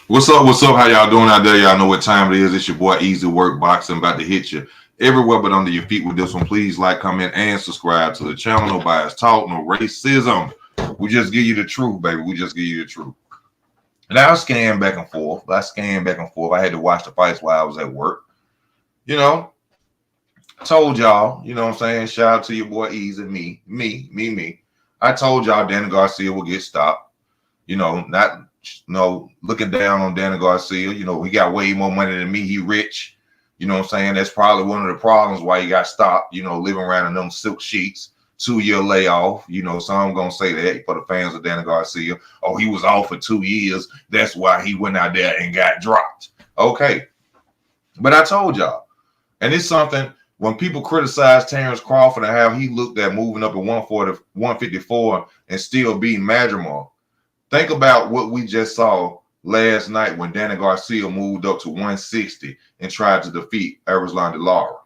What's up? What's up? How y'all doing out there? Y'all know what time it is. It's your boy Easy Work Boxing about to hit you everywhere but under your feet with this one. Please like, comment, and subscribe to the channel. No bias talk, no racism. We just give you the truth, baby. We just give you the truth. And I scanned back and forth. I had to watch the fights while I was at work. You know, told y'all, you know what I'm saying? Shout out to your boy Easy, me. I told y'all Danny Garcia will get stopped. Not looking down on Danny Garcia. He got way more money than me. He rich. You know what I'm saying? That's probably one of the problems why he got stopped, living around in them silk sheets, 2-year layoff. Some gonna say that for the fans of Danny Garcia. Oh, he was off for 2 years. That's why he went out there and got dropped. Okay. But I told y'all, and it's something when people criticize Terrence Crawford and how he looked at moving up at 140, 154 and still beating Madrimal. Think about what we just saw last night when Danny Garcia moved up to 160 and tried to defeat Arizlan Lara,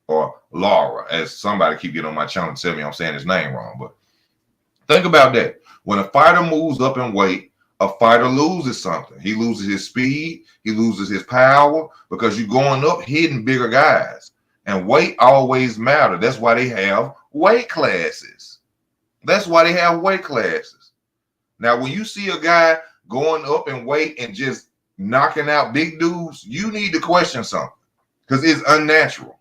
or Lara, as somebody keep getting on my channel and tell me I'm saying his name wrong. But think about that. When a fighter moves up in weight, a fighter loses something. He loses his speed. He loses his power because you're going up hitting bigger guys. And weight always matters. That's why they have weight classes. Now, when you see a guy going up in weight and just knocking out big dudes, you need to question something because it's unnatural.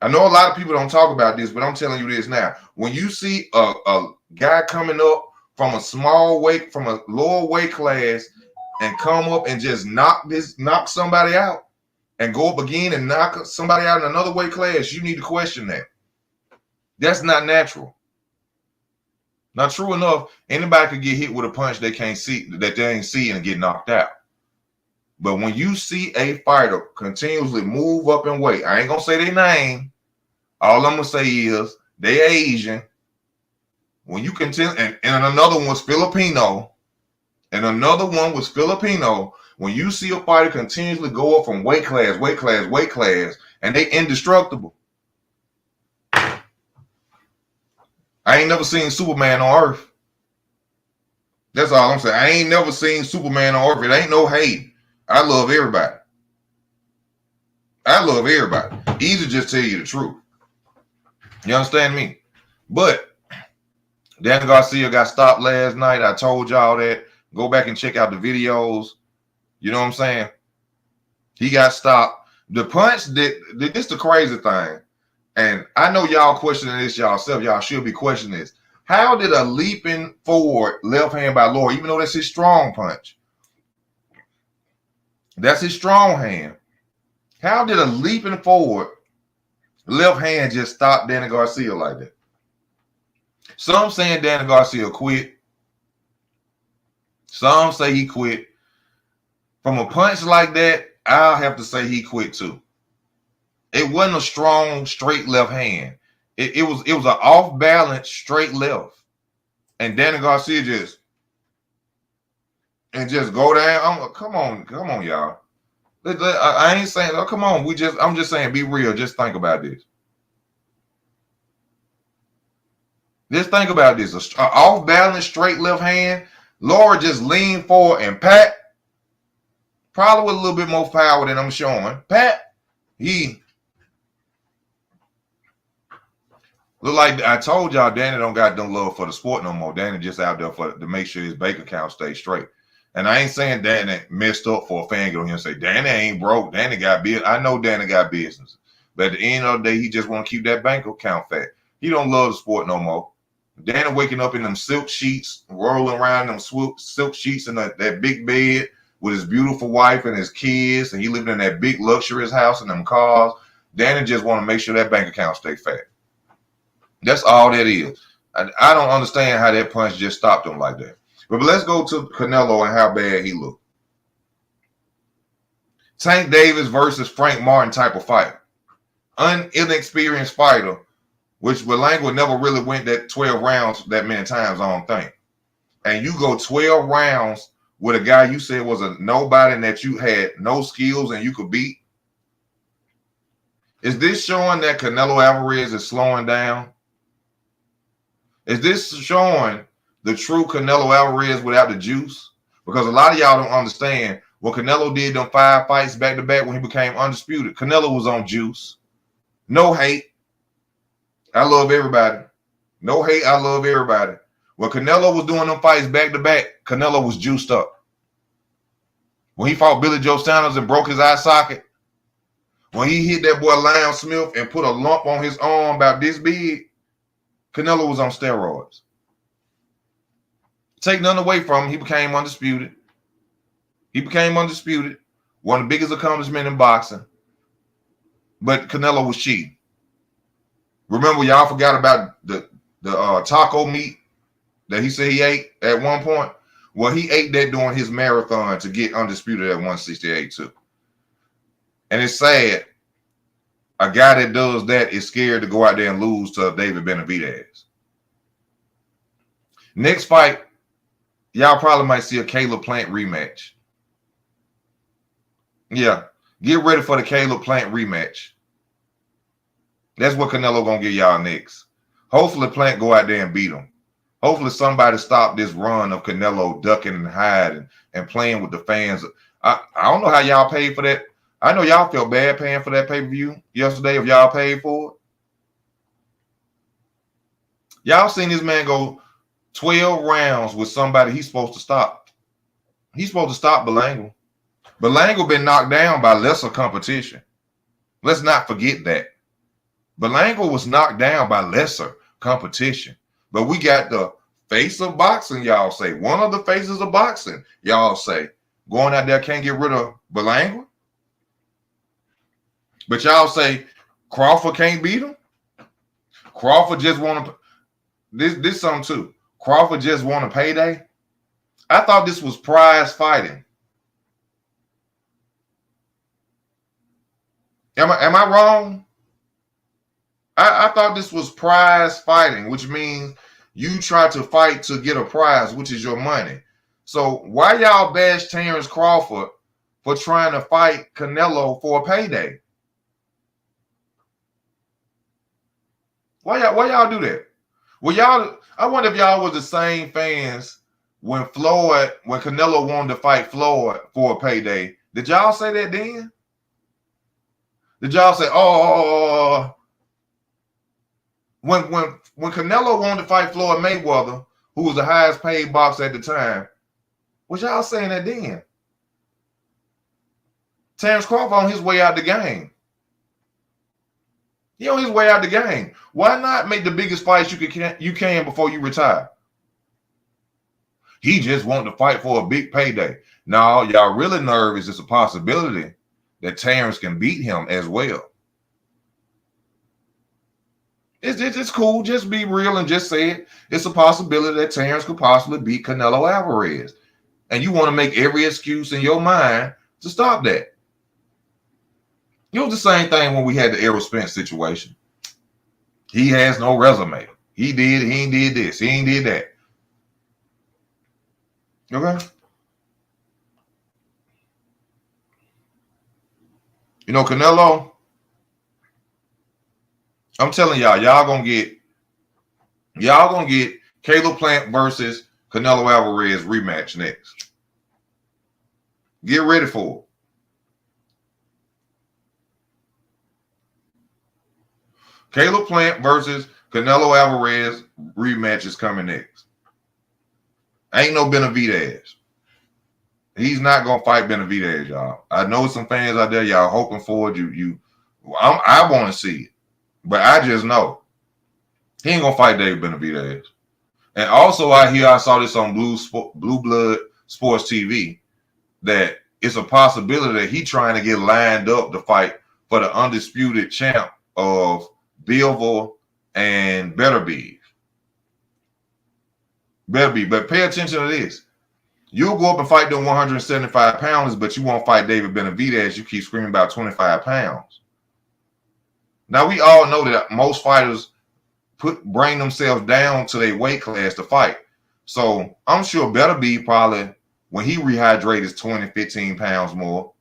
I know a lot of people don't talk about this, but I'm telling you this now. When you see a guy coming up from a small weight, from a lower weight class, and come up and just knock somebody out and go up again and knock somebody out in another weight class, you need to question that. That's not natural. Not true enough, anybody could get hit with a punch they can't see, that they ain't seeing, and get knocked out. But when you see a fighter continuously move up in weight, I ain't gonna say their name. All I'm gonna say is they Asian. When you continue, and another one was Filipino, when you see a fighter continuously go up from weight class, and they indestructible. I ain't never seen Superman on Earth. That's all I'm saying. I ain't never seen Superman on Earth. It ain't no hate. I love everybody. Easy to just tell you the truth. You understand me? But Danny Garcia got stopped last night. I told y'all that. Go back and check out the videos. You know what I'm saying? He got stopped. The punch, this the crazy thing. And I know y'all questioning this yourself. Y'all should be questioning this. How did a leaping forward left hand by Lara, even though that's his strong punch, that's his strong hand, how did a leaping forward left hand just stop Danny Garcia like that? Some saying Danny Garcia quit. Some say he quit. From a punch like that, I'll have to say he quit too. It wasn't a strong, straight left hand. It was an off-balance, straight left. And Danny Garcia just go down. Come on, y'all. I ain't saying, oh, come on. I'm just saying, be real. Just think about this. Just think about this. An off-balance, straight left hand. Lara just leaned forward and pat. Probably with a little bit more power than I'm showing. Pat, he look like I told y'all Danny don't got no love for the sport no more. Danny just out there to make sure his bank account stays straight. And I ain't saying Danny messed up for a fan get on here and say Danny ain't broke. Danny got business. I know Danny got business. But at the end of the day, he just want to keep that bank account fat. He don't love the sport no more. Danny waking up in them silk sheets, rolling around them silk sheets in that big bed with his beautiful wife and his kids, and he living in that big luxurious house and them cars. Danny just want to make sure that bank account stay fat. That's all that is. I don't understand how that punch just stopped him like that. But let's go to Canelo and how bad he looked. Tank Davis versus Frank Martin type of fight. Inexperienced fighter, which Berlanga never really went that 12 rounds that many times, I don't think. And you go 12 rounds with a guy you said was a nobody and that you had no skills and you could beat. Is this showing that Canelo Alvarez is slowing down? Is this showing the true Canelo Alvarez without the juice? Because a lot of y'all don't understand what Canelo did them 5 fights back to back when he became undisputed. Canelo was on juice. No hate. I love everybody. No hate. I love everybody. When Canelo was doing them fights back to back, Canelo was juiced up. When he fought Billy Joe Sanders and broke his eye socket, when he hit that boy Liam Smith and put a lump on his arm about this big, Canelo was on steroids. Take nothing away from him. He became undisputed. One of the biggest accomplishments in boxing. But Canelo was cheating. Remember, y'all forgot about the taco meat that he said he ate at one point? Well, he ate that during his marathon to get undisputed at 168 too. And it's sad. A guy that does that is scared to go out there and lose to David Benavidez. Next fight, y'all probably might see a Caleb Plant rematch. Yeah, get ready for the Caleb Plant rematch. That's what Canelo gonna get y'all next. Hopefully Plant go out there and beat him. Hopefully somebody stop this run of Canelo ducking and hiding and playing with the fans. I don't know how y'all paid for that. I know y'all felt bad paying for that pay-per-view yesterday if y'all paid for it. Y'all seen this man go 12 rounds with somebody he's supposed to stop. He's supposed to stop Belangle. Belangle been knocked down by lesser competition. Let's not forget that. Belangle was knocked down by lesser competition. But we got the face of boxing, y'all say. One of the faces of boxing, y'all say. Going out there can't get rid of Belangle. But y'all say Crawford can't beat him. Crawford just want to. This something too. Crawford just want a payday. I thought this was prize fighting. Am I wrong? I thought this was prize fighting, which means you try to fight to get a prize, which is your money. So why y'all bash Terrence Crawford for trying to fight Canelo for a payday? Why y'all do that? Well, I wonder if y'all was the same fans when Canelo wanted to fight Floyd for a payday. Did y'all say that then? Did y'all say, when Canelo wanted to fight Floyd Mayweather, who was the highest paid boxer at the time, was y'all saying that then? Terrence Crawford on his way out the game. He on his way out the game. Why not make the biggest fights you can before you retire? He just wanted to fight for a big payday. No, y'all really nervous. It's a possibility that Terrence can beat him as well. It's cool. Just be real and just say it. It's a possibility that Terrence could possibly beat Canelo Alvarez. And you want to make every excuse in your mind to stop that. It was the same thing when we had the Errol Spence situation. He has no resume. He ain't did this. He ain't did that. Okay? You know, Canelo, I'm telling y'all gonna get Caleb Plant versus Canelo Alvarez rematch next. Get ready for it. Caleb Plant versus Canelo Alvarez rematch is coming next. Ain't no Benavidez. He's not gonna fight Benavidez, y'all. I know some fans out there, y'all hoping for it. I want to see it, but I just know he ain't gonna fight David Benavidez. And also, I saw this on Blue Blood Sports TV that it's a possibility that he trying to get lined up to fight for the undisputed champ of Bivol and Beterbiev. But pay attention to this. You'll go up and fight them 175 pounders, but you won't fight David Benavidez. You keep screaming about 25 pounds. Now, we all know that most fighters bring themselves down to their weight class to fight. So I'm sure Beterbiev probably, when he rehydrates, is 20, 15 pounds more.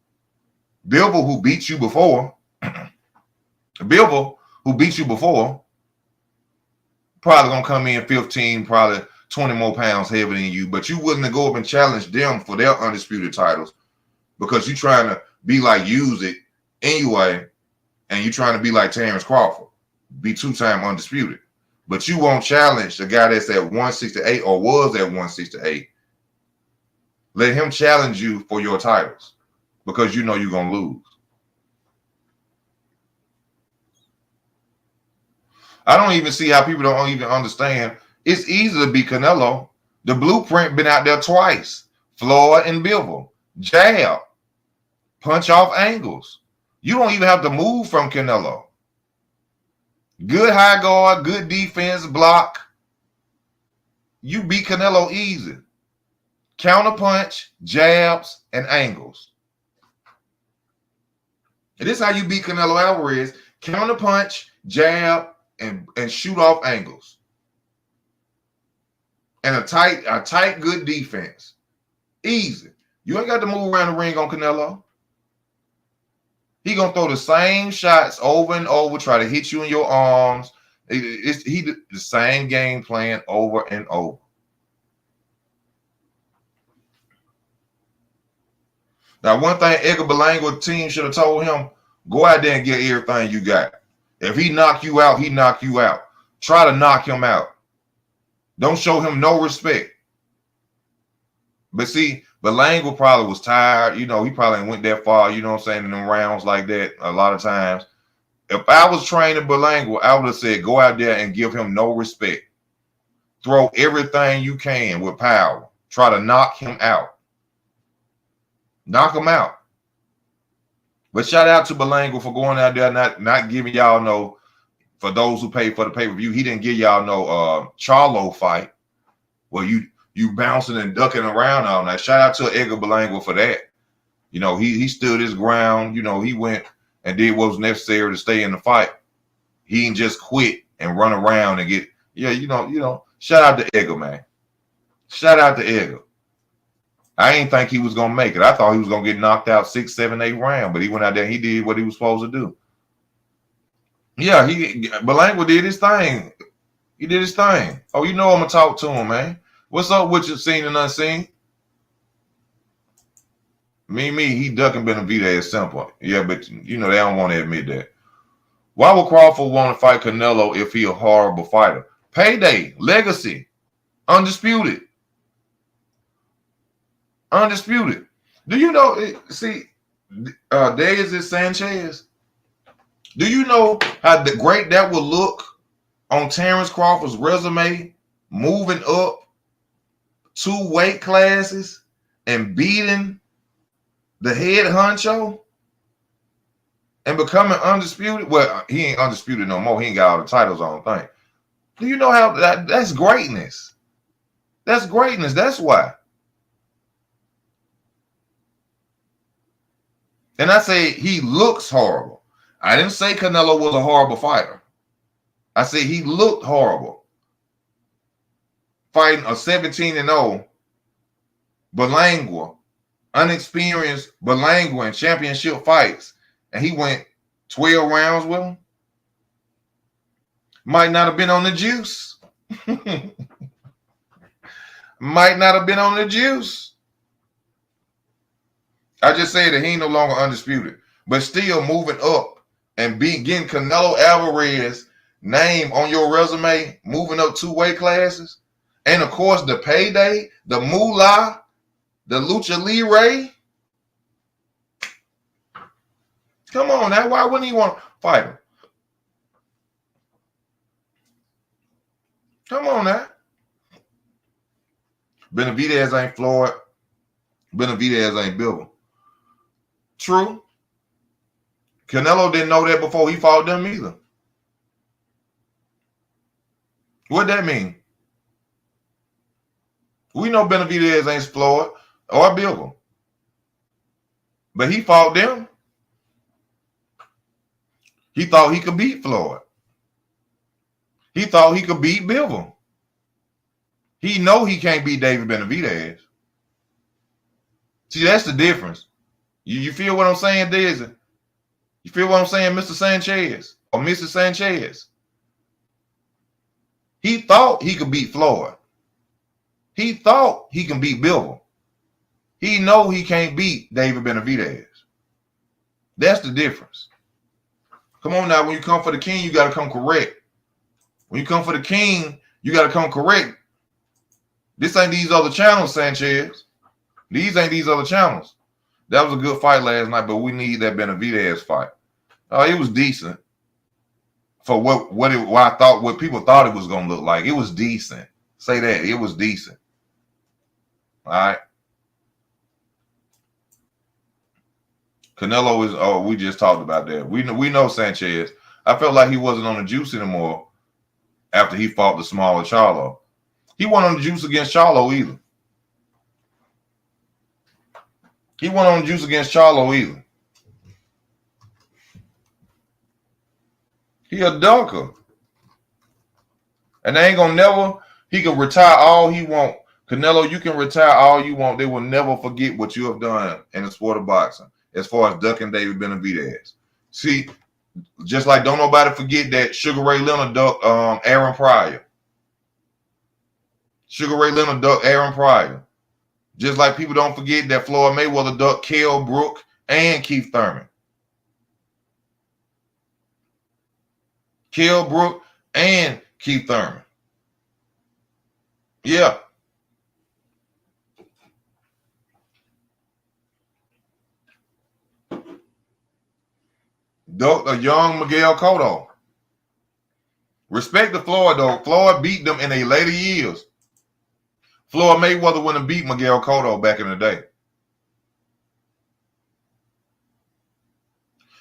Bivol, who beat you before, probably gonna come in 15, probably 20 more pounds heavier than you, but you wouldn't go up and challenge them for their undisputed titles because you're trying to be like use it anyway, and you're trying to be like Terrence Crawford, be two-time undisputed. But you won't challenge the guy that's at 168 or was at 168. Let him challenge you for your titles because you know you're going to lose. I don't even see how people don't even understand. It's easy to be Canelo. The blueprint been out there twice. Floyd and Bivol. Jab. Punch off angles. You don't even have to move from Canelo. Good high guard, good defense, block. You beat Canelo easy. Counter punch, jabs, and angles. And this is how you beat Canelo Alvarez. Counter punch, jab, and shoot off angles. And a tight, good defense. Easy. You ain't got to move around the ring on Canelo. He gonna throw the same shots over and over, try to hit you in your arms. He the same game plan over and over. Now, one thing Edgar Berlanga team should have told him, go out there and get everything you got. If he knock you out, he knock you out. Try to knock him out. Don't show him no respect. But see, Berlanga probably was tired. You know, he probably went that far, you know what I'm saying, in them rounds like that a lot of times. If I was training Berlanga, I would have said, go out there and give him no respect. Throw everything you can with power. Try to knock him out. Knock him out. But shout out to Berlanga for going out there, not giving y'all no, for those who paid for the pay-per-view, he didn't give y'all no Charlo fight where you bouncing and ducking around all night. Shout out to Edgar Berlanga for that. You know, he stood his ground. You know, he went and did what was necessary to stay in the fight. He didn't just quit and run around and get, you know, shout out to Edgar, man. Shout out to Edgar. I ain't think he was going to make it. I thought he was going to get knocked out 6, 7, 8 rounds, but he went out there and he did what he was supposed to do. Yeah, Berlanga did his thing. He did his thing. Oh, you know I'm going to talk to him, man. What's up with your seen and unseen? He ducking Benavidez is simple. Yeah, but, you know, they don't want to admit that. Why would Crawford want to fight Canelo if he a horrible fighter? Payday, legacy, undisputed. Undisputed. Do you know, Daisy Sanchez, do you know how great that would look on Terrence Crawford's resume, moving up 2 weight classes and beating the head honcho and becoming undisputed? Well, he ain't undisputed no more. He ain't got all the titles on the thing. Do you know how that's greatness? That's greatness. That's why. And I say he looks horrible. I didn't say Canelo was a horrible fighter. I said he looked horrible. Fighting a 17-0 Berlanga, unexperienced Berlanga in championship fights, and he went 12 rounds with him. Might not have been on the juice. Might not have been on the juice. I just said that he ain't no longer undisputed, but still moving up and getting Canelo Alvarez name on your resume, moving up 2 weight classes. And of course, the payday, the moolah, the lucha libre. Come on now. Why wouldn't he want to fight him? Come on now. Benavidez ain't Floyd. Benavidez ain't Bivol. True. Canelo didn't know that before he fought them either. What that mean? We know Benavidez ain't Floyd or Bivol. But he fought them. He thought he could beat Floyd. He thought he could beat Bivol. He know he can't beat David Benavidez. See, that's the difference. You feel what I'm saying, Daisy? You feel what I'm saying, Mr. Sanchez or Mrs. Sanchez? He thought he could beat Floyd. He thought he can beat Bivol. He know he can't beat David Benavidez. That's the difference. Come on now, when you come for the king, you got to come correct. When you come for the king, you got to come correct. This ain't these other channels, Sanchez. These ain't these other channels. That was a good fight last night, but we need that Benavidez fight. It was decent for what people thought it was gonna look like. It was decent. Say that it was decent. All right. Canelo is. Oh, we just talked about that. We know Sanchez. I felt like he wasn't on the juice anymore after he fought the smaller Charlo. He wasn't on the juice against Charlo either. He wasn't on the juice against Charlo either. He a dunker. And they ain't gonna never, he can retire all he want. Canelo, you can retire all you want. They will never forget what you have done in the sport of boxing as far as ducking David Benavidez. See, just like don't nobody forget that Sugar Ray Leonard ducked Aaron Pryor. Sugar Ray Leonard ducked Aaron Pryor. Just like people don't forget that Floyd Mayweather ducked Kell Brook and Keith Thurman. Kell Brook and Keith Thurman. Yeah. Ducked a young Miguel Cotto. Respect to Floyd, though. Floyd beat them in their later years. Floyd Mayweather wouldn't have beat Miguel Cotto back in the day.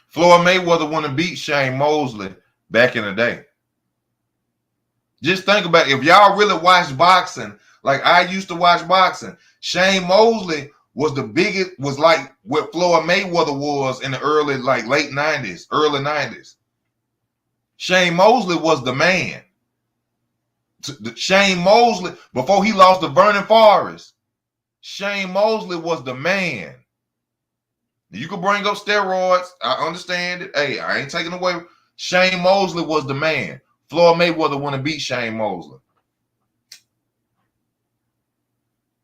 Floyd Mayweather wouldn't have beat Shane Mosley back in the day. Just think about it. If y'all really watch boxing, like I used to watch boxing, Shane Mosley was the biggest, was like what Floyd Mayweather was in the late 90s, early 90s. Shane Mosley was the man. Shane Mosley, before he lost to Vernon Forrest, Shane Mosley was the man. You could bring up steroids. I understand it. Hey, I ain't taking away. Shane Mosley was the man. Floyd Mayweather wouldn't beat Shane Mosley.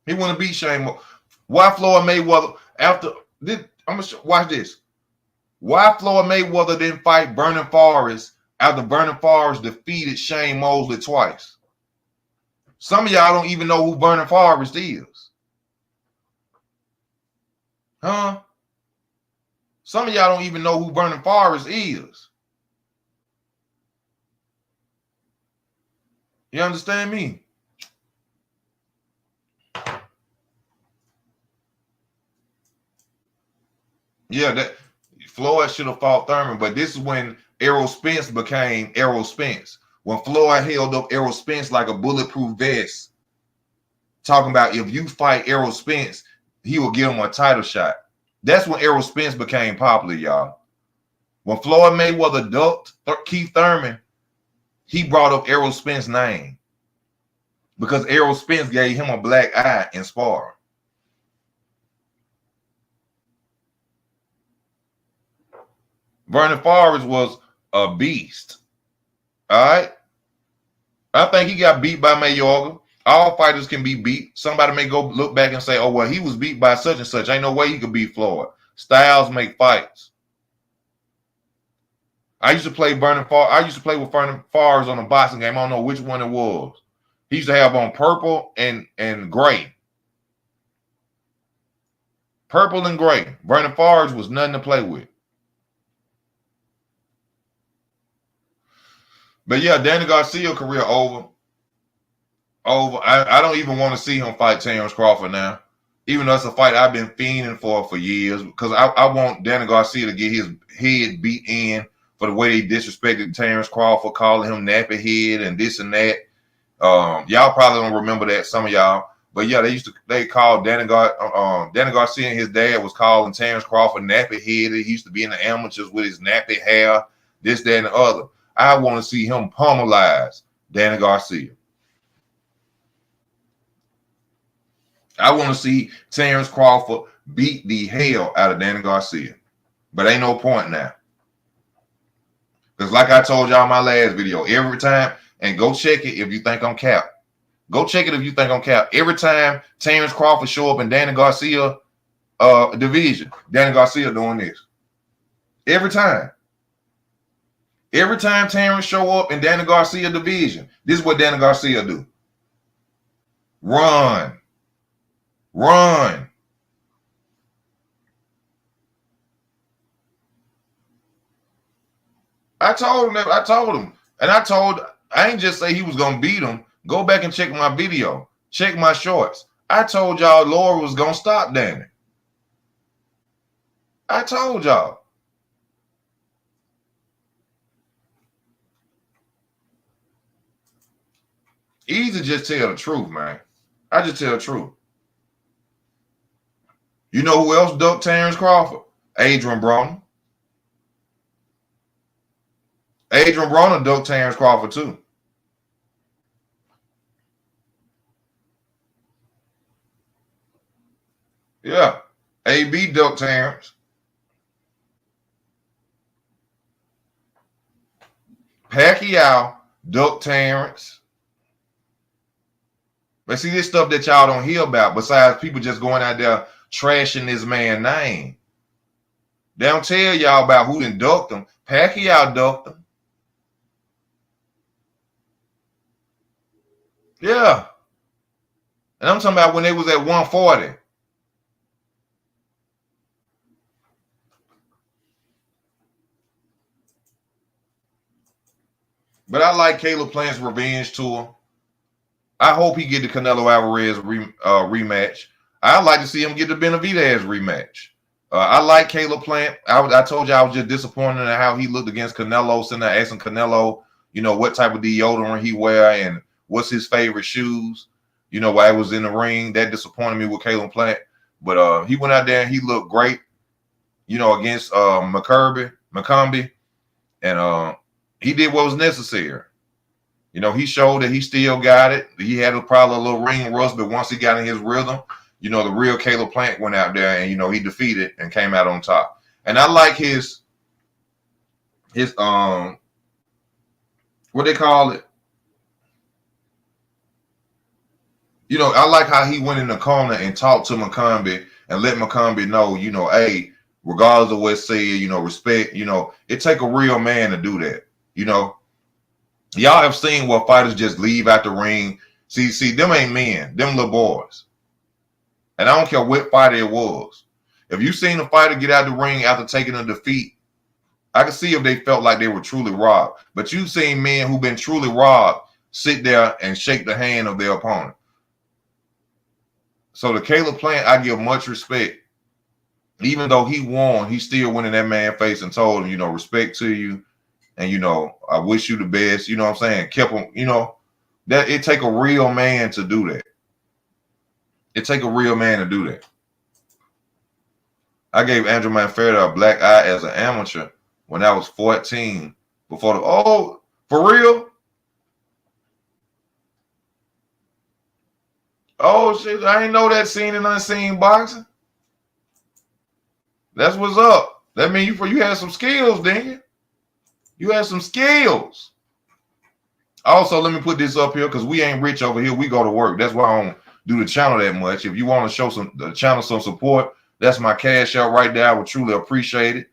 He wouldn't beat Shane Mosley. Why Floyd Mayweather watch this. Why Floyd Mayweather didn't fight Vernon Forrest after Vernon Forrest defeated Shane Mosley twice? Some of y'all don't even know who Vernon Forrest is. Huh? Some of y'all don't even know who Vernon Forrest is. You understand me? Yeah, that Floyd should have fought Thurman, but this is when Errol Spence became Errol Spence. When Floyd held up Errol Spence like a bulletproof vest, talking about if you fight Errol Spence, he will give him a title shot. That's when Errol Spence became popular, y'all. When Floyd Mayweather ducked Keith Thurman, he brought up Errol Spence's name because Errol Spence gave him a black eye in sparring. Vernon Forrest was a beast. All right. I think he got beat by Mayorga. All fighters can be beat. Somebody may go look back and say, oh, well, he was beat by such and such. Ain't no way he could beat Floyd. Styles make fights. I used to play with Vernon Forrest on a boxing game. I don't know which one it was. He used to have on purple and gray. Purple and gray. Vernon Forrest was nothing to play with. But yeah, Danny Garcia career over. I don't even want to see him fight Terrence Crawford now. Even though it's a fight I've been fiending for years, because I want Danny Garcia to get his head beat in for the way he disrespected Terrence Crawford, calling him nappy head and this and that. Y'all probably don't remember that, some of y'all. But yeah, they called Danny Garcia, and his dad was calling Terrence Crawford nappy headed. He used to be in the amateurs with his nappy hair, this, that, and the other. I want to see him pummelize Danny Garcia. I want to see Terrence Crawford beat the hell out of Danny Garcia. But ain't no point now. Because like I told y'all in my last video, every time, and go check it if you think I'm capped. Go check it if you think I'm cap. Every time Terrence Crawford show up in Danny Garcia division, Danny Garcia doing this. Every time. Every time Terrence show up in Danny Garcia division, this is what Danny Garcia do. Run. Run. I told him. And I ain't just say he was going to beat him. Go back and check my video. Check my shorts. I told y'all Laura was going to stop Danny. I told y'all. Easy just tell the truth, man. I just tell the truth. You know who else ducked Terrence Crawford? Adrian Broner. Adrian Broner ducked Terrence Crawford too. Yeah. AB ducked Terrence. Pacquiao ducked Terrence. But see, this stuff that y'all don't hear about, besides people just going out there trashing this man's name. They don't tell y'all about who done ducked him. Pacquiao ducked him. Yeah. And I'm talking about when they was at 140. But I like Caleb Plant's revenge tour. I hope he get the Canelo Alvarez rematch. I'd like to see him get the Benavidez rematch. I like Caleb Plant. I told you I was just disappointed in how he looked against Canelo, sitting there asking Canelo, what type of deodorant he wear and what's his favorite shoes. While I was in the ring, that disappointed me with Caleb Plant. But he went out there and he looked great, against McCombie, and he did what was necessary. He showed that he still got it. He had probably a little ring rust, but once he got in his rhythm, the real Caleb Plant went out there and, he defeated and came out on top. And I like his what they call it. I like how he went in the corner and talked to McCombie and let McCombie know, hey, regardless of what's said, respect, it take a real man to do that. Y'all have seen where fighters just leave out the ring. See, them ain't men, them little boys. And I don't care what fighter it was. If you seen a fighter get out the ring after taking a defeat, I can see if they felt like they were truly robbed. But you've seen men who've been truly robbed sit there and shake the hand of their opponent. So to Caleb Plant, I give much respect. Even though he won, he still went in that man's face and told him, respect to you. And, I wish you the best. You know what I'm saying? Kept him, that it take a real man to do that. It take a real man to do that. I gave Andrew Manfreda a black eye as an amateur when I was 14. For real? Oh, shit. I ain't know that seen and unseen boxing. That's what's up. That means you had some skills, didn't you? You had some skills. Also, let me put this up here because we ain't rich over here. We go to work. That's why I don't do the channel that much. If you want to show the channel some support, that's my cash out right there. I would truly appreciate it.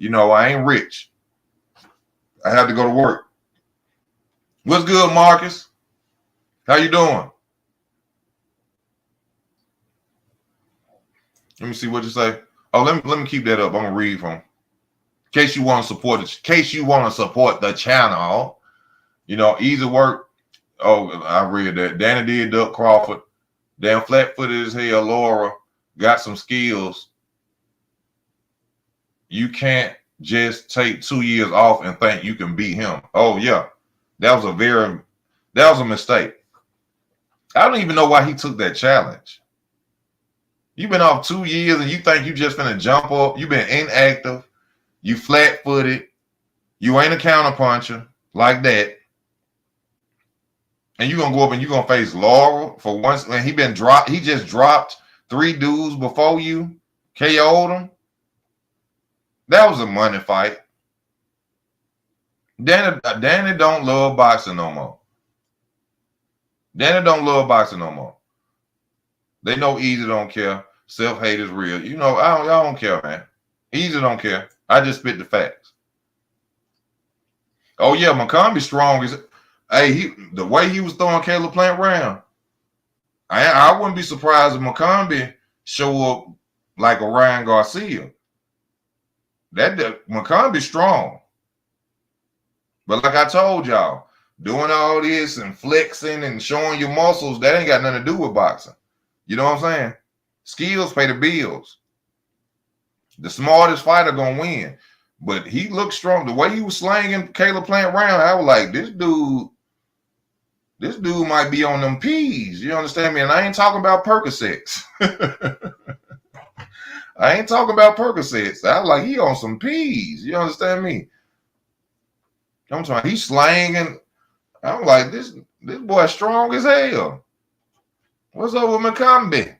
I ain't rich. I have to go to work. What's good, Marcus? How you doing? Let me see what you say. Oh, let me keep that up. I'm gonna read from. In case you want to support the channel, easy work. Oh, I read that. Danny did duck Crawford. Damn flat-footed as hell. Laura got some skills. You can't just take 2 years off and think you can beat him. Oh yeah, that was a mistake. I don't even know why he took that challenge. You've been off 2 years and you think you just finna jump up. You've been inactive. You flat-footed. You ain't a counterpuncher like that. And you're going to go up and you're going to face Laurel for once. And he just dropped 3 dudes before you. KO'd him. That was a money fight. Danny don't love boxing no more. Danny don't love boxing no more. They know Easy don't care. Self-hate is real. You know, I don't care, man. Easy don't care. I just spit the facts. Oh yeah, McCombie strong as hey, the way he was throwing Caleb Plant around. I wouldn't be surprised if McCombie show up like a Ryan Garcia. That McCombie strong. But like I told y'all, doing all this and flexing and showing your muscles, that ain't got nothing to do with boxing. You know what I'm saying? Skills pay the bills. The smartest fighter gonna win. But he looked strong. The way he was slanging Caleb Plant around, I was like, this dude might be on them peas. You understand me? And I ain't talking about Percocets. I ain't talking about Percocets. I was like, he on some peas. You understand me? I'm talking, he's slanging. I'm like, this boy strong as hell. What's up with McCombie?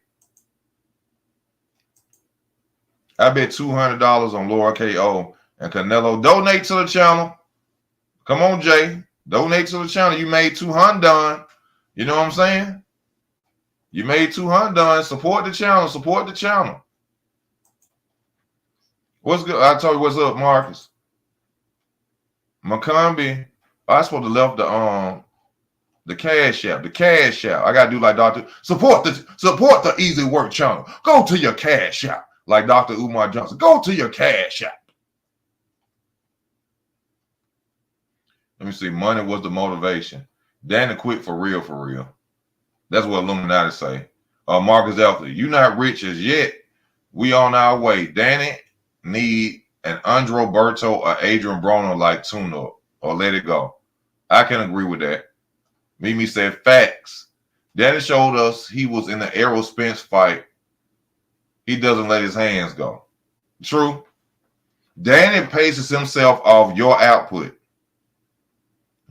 I bet $200 on Laura KO and Canelo. Donate to the channel. Come on, Jay. Donate to the channel. You made 200 done. You know what I'm saying? You made 200 done. Support the channel. Support the channel. What's good? I told you what's up, Marcus. McCombie. I supposed to left the cash app. The cash app. I gotta do like Dr. Support the Easy Work channel. Go to your cash app. Like Dr. Umar Johnson. Go to your cash app. Let me see. Money was the motivation. Danny quit for real, for real. That's what Illuminati say. Marcus Alpha, you not rich as yet. We on our way. Danny need an Androberto or Adrian Broner like tune-up or let it go. I can agree with that. Mimi said facts. Danny showed us he was in the Errol Spence fight. He doesn't let his hands go. True. Danny paces himself off your output.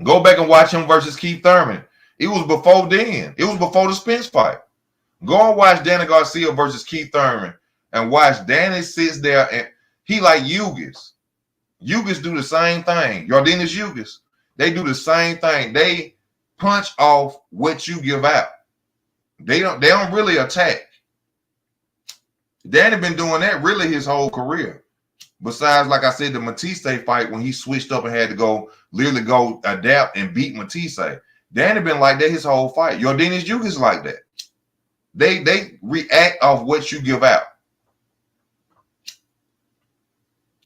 Go back and watch him versus Keith Thurman. It was before then. It was before the Spence fight. Go and watch Danny Garcia versus Keith Thurman and watch Danny sits there and he like Ugis. Ugis do the same thing. Yordenis Ugis. They do the same thing. They punch off what you give out. They don't really attack. Danny been doing that really his whole career. Besides, like I said, the Matisse fight when he switched up and had to literally go adapt and beat Matisse. Danny been like that his whole fight. Yordenis Ugis like that. They react off what you give out.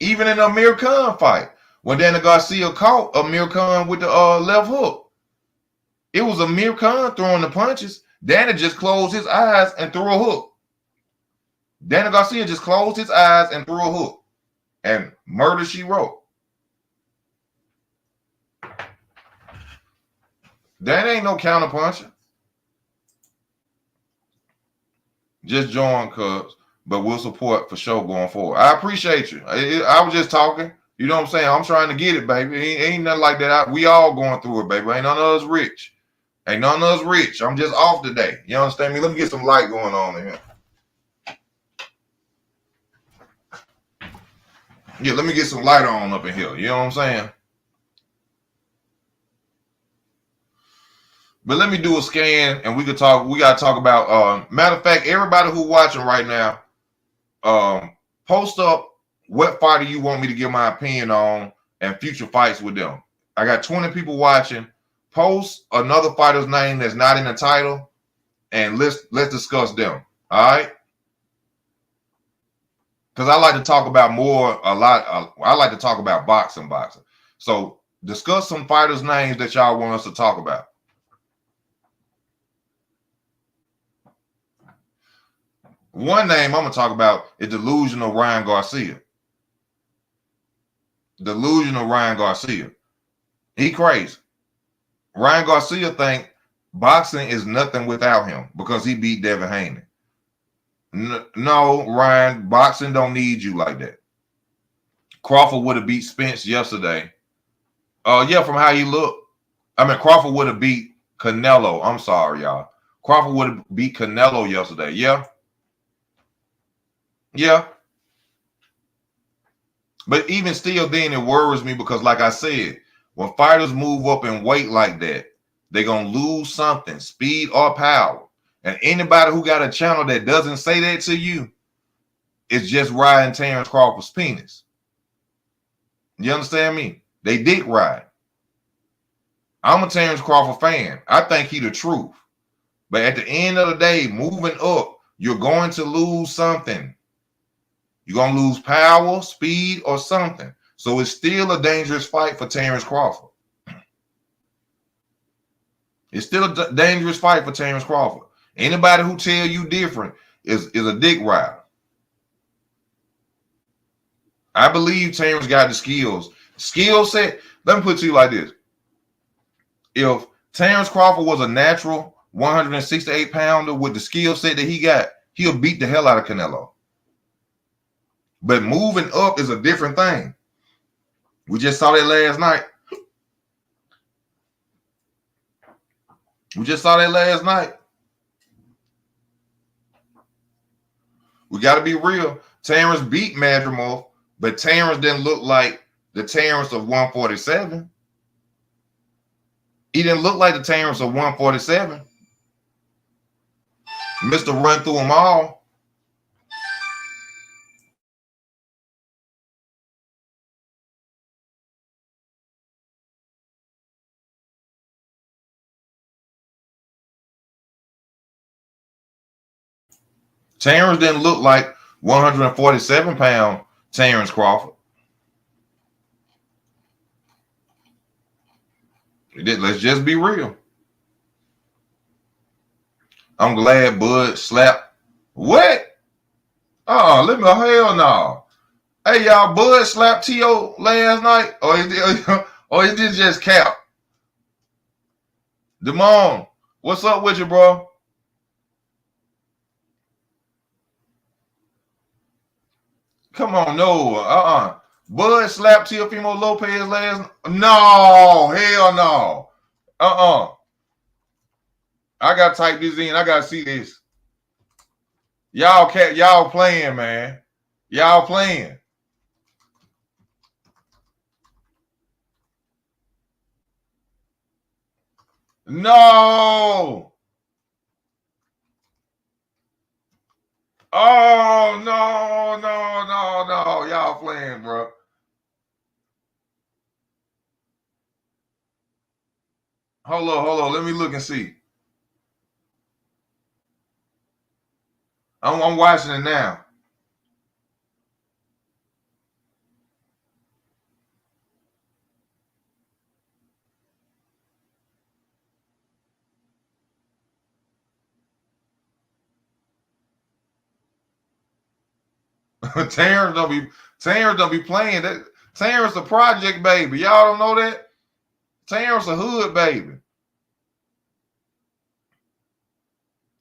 Even in the Amir Khan fight, when Danny Garcia caught Amir Khan with the left hook, it was Amir Khan throwing the punches. Danny just closed his eyes and threw a hook. Danny Garcia just closed his eyes and threw a hook. And murder she wrote. Danny ain't no counterpuncher. Just join, cuz. But we'll support for sure going forward. I appreciate you. I was just talking. You know what I'm saying? I'm trying to get it, baby. Ain't nothing like that. We all going through it, baby. Ain't none of us rich. Ain't none of us rich. I'm just off today. You understand me? Let me get some light going on in here. Yeah, let me get some light on up in here. You know what I'm saying? But let me do a scan and we got to talk about, matter of fact, everybody who watching right now, post up what fighter you want me to give my opinion on and future fights with them. I got 20 people watching. Post another fighter's name that's not in the title and let's discuss them. All right? Because I like to talk about I like to talk about boxing. So discuss some fighters' names that y'all want us to talk about. One name I'm going to talk about is delusional Ryan Garcia. Delusional Ryan Garcia. He crazy. Ryan Garcia think boxing is nothing without him because he beat Devin Haney. No, Ryan, boxing don't need you like that. Crawford would have beat Spence yesterday. Yeah, from how he looked. I mean, Crawford would have beat Canelo. I'm sorry, y'all. Crawford would have beat Canelo yesterday. Yeah. Yeah. But even still then, it worries me because, like I said, when fighters move up in weight like that, they're going to lose something, speed or power. And anybody who got a channel that doesn't say that to you is just riding Terrence Crawford's penis. You understand me? They dick ride. I'm a Terrence Crawford fan. I think he the truth. But at the end of the day, moving up, you're going to lose something. You're going to lose power, speed, or something. So it's still a dangerous fight for Terrence Crawford. It's still a dangerous fight for Terrence Crawford. Anybody who tell you different is a dick rider. I believe Terrence got the skills. Skill set, let me put it to you like this. If Terrence Crawford was a natural 168 pounder with the skill set that he got, he'll beat the hell out of Canelo. But moving up is a different thing. We just saw that last night. We got to be real. Terrence beat Madrimov, but Terrence didn't look like the Terrence of 147. He didn't look like the Terrence of 147. Mr. Run through them all. Terrence didn't look like 147-pound Terrence Crawford. Let's just be real. I'm glad Bud slapped. What? Oh, hell no. Hey, y'all, Bud slapped T.O. last night? Or is this just cap? Damon, what's up with you, bro? Come on, no. Bud slapped Teofimo Lopez last. No, hell no. I gotta type this in. I gotta see this. Y'all playing, man. Y'all playing. No. Oh, no. Y'all playing, bro. Hold on. Let me look and see. I'm watching it now. Terrence don't be playing that. Terrence a project baby. Y'all don't know that? Terrence a hood baby.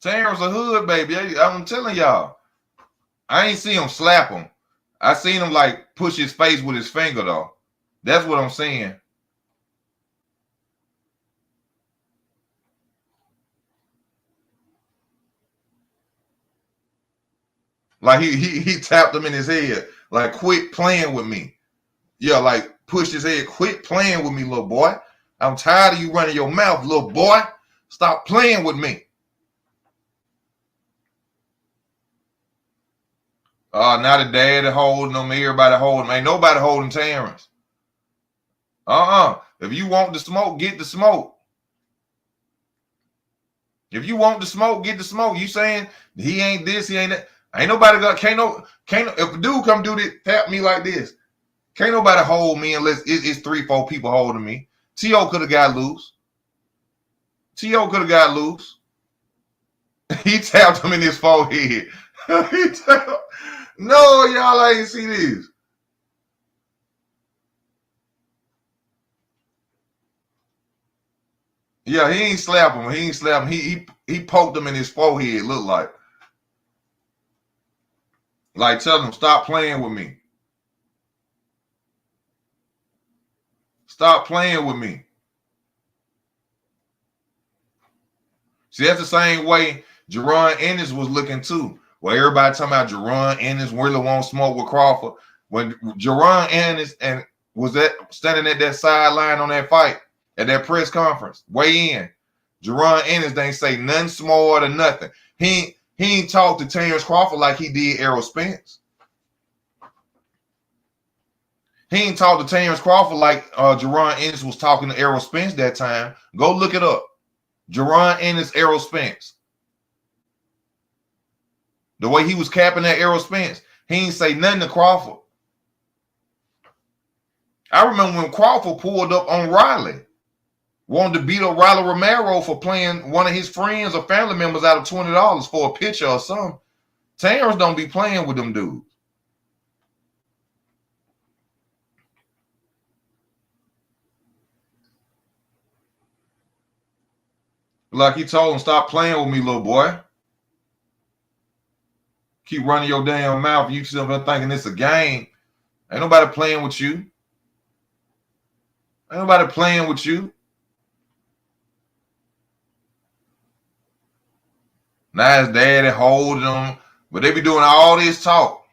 Terrence a hood baby. I'm telling y'all. I ain't see him slap him. I seen him like push his face with his finger though. That's what I'm saying. Like he tapped him in his head. Like, quit playing with me. Yeah, like pushed his head. Quit playing with me, little boy. I'm tired of you running your mouth, little boy. Stop playing with me. Now the dad holding him, everybody holding him. Ain't nobody holding Terrence. If you want the smoke, get the smoke. If you want the smoke, get the smoke. You saying he ain't this, he ain't that. Ain't nobody got if a dude come do this, tap me like this. Can't nobody hold me unless it's 3-4 people holding me. T.O. could have got loose. He tapped him in his forehead. No, y'all ain't see this. Yeah, he ain't slap him. He poked him in his forehead, look like. Like, tell him, stop playing with me. Stop playing with me. See, that's the same way Jerron Ennis was looking too. Well, everybody talking about Jerron Ennis really won't smoke with Crawford. When Jerron Ennis was standing at that sideline on that fight, at that press conference, weigh in. Jerron Ennis ain't say nothing smart or nothing. He ain't talked to Terrence Crawford like he did Errol Spence. He ain't talked to Terrence Crawford like Jerron Ennis was talking to Errol Spence that time. Go look it up. Jerron Ennis, Errol Spence. The way he was capping at Errol Spence, he ain't say nothing to Crawford. I remember when Crawford pulled up on Riley, wanted to beat up Riley Romero for playing one of his friends or family members out of $20 for a picture or something. Terrence don't be playing with them dudes. Like he told him, stop playing with me, little boy. Keep running your damn mouth. You still thinking it's a game. Ain't nobody playing with you. Ain't nobody playing with you. Now his daddy holding them, but they be doing all this talk.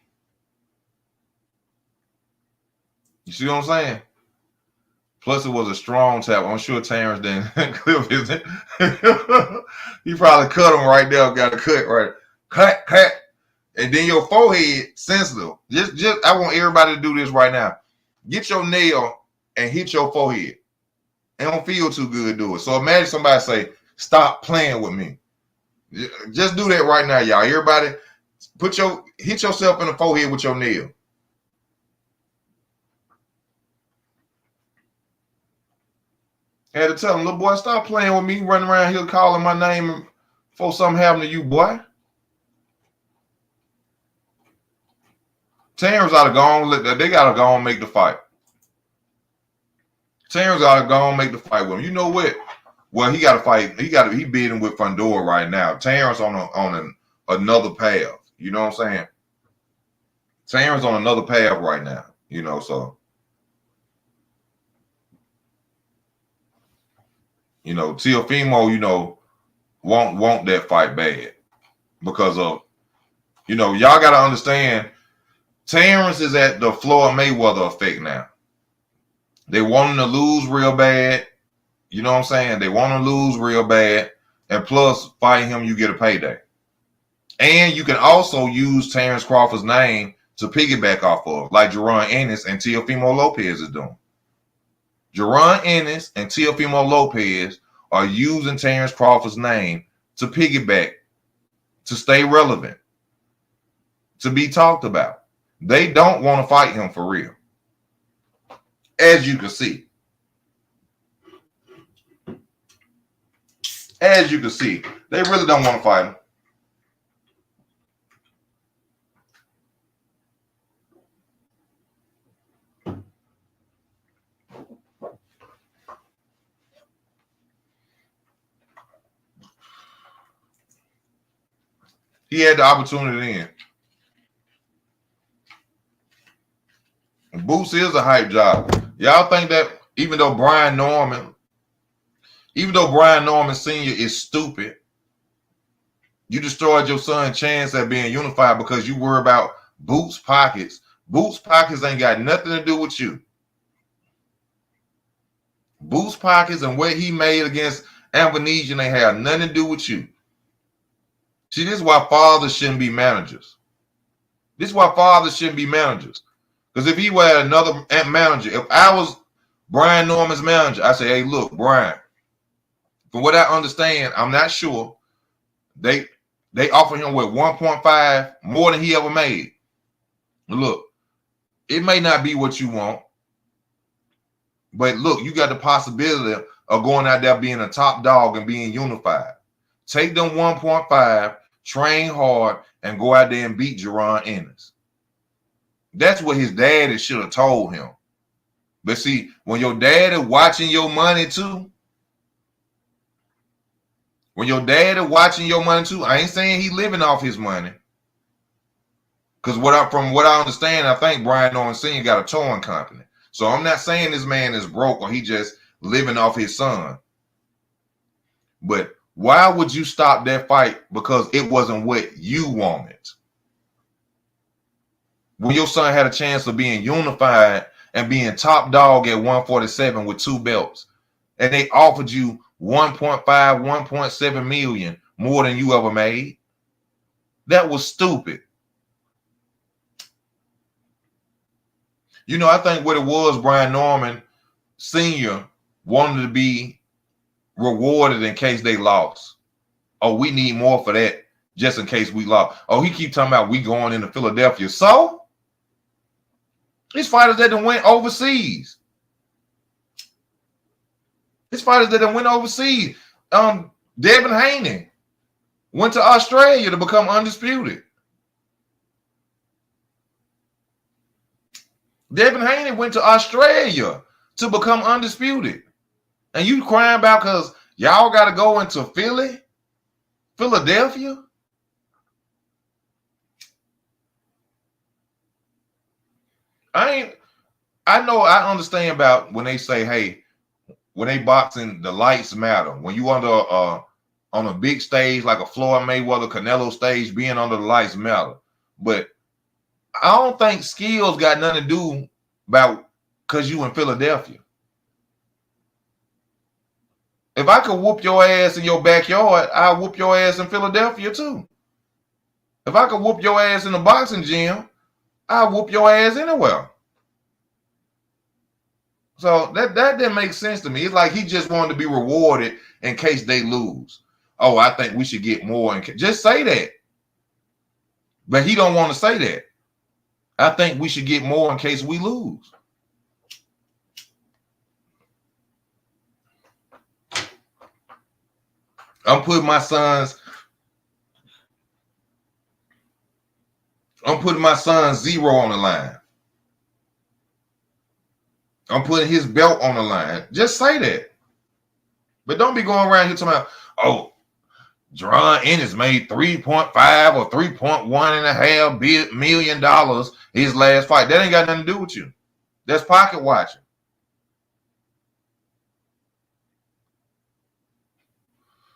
You see what I'm saying? Plus, it was a strong tap. I'm sure Terrence didn't clip his. He probably cut him right there. Got a cut right. Cut. And then your forehead sensitive. Just I want everybody to do this right now. Get your nail and hit your forehead. It don't feel too good to do it. So imagine somebody say, stop playing with me. Just do that right now, y'all. Everybody, hit yourself in the forehead with your nail. I had to tell him, little boy, stop playing with me. Running around here calling my name before something happened to you, boy. Terrence ought to go on. They got to go on and make the fight. Terrence ought to go on and make the fight with him. You know what? Well, he got to fight. He bidding with Fundora right now. Terrence on another path. You know what I'm saying? Terrence on another path right now. You know, so. You know, Teofimo, you know, won't that fight bad because of, you know, y'all got to understand, Terrence is at the Floyd Mayweather effect now. They want him to lose real bad. You know what I'm saying? They want him to lose real bad. And plus, fighting him, you get a payday. And you can also use Terrence Crawford's name to piggyback off of, like Jerron Ennis and Teofimo Lopez is doing. Jerron Ennis and Teofimo Lopez are using Terrence Crawford's name to piggyback, to stay relevant, to be talked about. They don't want to fight him for real. As you can see. As you can see, they really don't want to fight him. He had the opportunity then. Boots is a hype job. Y'all think that even though Brian Norman Sr. is stupid, you destroyed your son's chance at being unified because you worry about Boots' pockets. Boots' pockets ain't got nothing to do with you. Boots' pockets and what he made against Amnesia, they have nothing to do with you. See, this is why fathers shouldn't be managers. This is why fathers shouldn't be managers. Because if he were another manager, if I was Brian Norman's manager, I say, hey, look, Brian, from what I understand, I'm not sure, they offer him with 1.5 more than he ever made. Look, it may not be what you want, but look, you got the possibility of going out there being a top dog and being unified. Take them 1.5, train hard, and go out there and beat Jerron Ennis. That's what his daddy should have told him. But see, when your daddy watching your money too, I ain't saying he living off his money. Because from what I understand, I think Brian Norman Sr. got a towing company. So I'm not saying this man is broke or he just living off his son. But why would you stop that fight because it wasn't what you wanted? When your son had a chance of being unified and being top dog at 147 with 2 belts, and they offered you 1.5, 1.7 million more than you ever made. That was stupid. You know, I think what it was, Brian Norman Sr. wanted to be rewarded in case they lost. Oh, we need more for that just in case we lost. Oh, he keep talking about we going into Philadelphia. So, these fighters that done went overseas. These fighters that done went overseas. Devin Haney went to Australia to become undisputed. Devin Haney went to Australia to become undisputed. And you crying about because y'all got to go into Philadelphia? I know I understand about when they say, hey, when they boxing, the lights matter. When you under on a big stage like a Floyd Mayweather, Canelo stage, being under the lights matter. But I don't think skills got nothing to do about because you in Philadelphia. If I could whoop your ass in your backyard, I'll whoop your ass in Philadelphia too. If I could whoop your ass in the boxing gym, I'll whoop your ass anywhere. So that didn't make sense to me. It's like he just wanted to be rewarded in case they lose. Oh, I think we should get more. Just say that. But he don't want to say that. I think we should get more in case we lose. I'm putting my son's zero on the line. I'm putting his belt on the line. Just say that. But don't be going around here talking about, oh, John Ennis made 3.5 or 3.1 million his last fight. That ain't got nothing to do with you. That's pocket watching.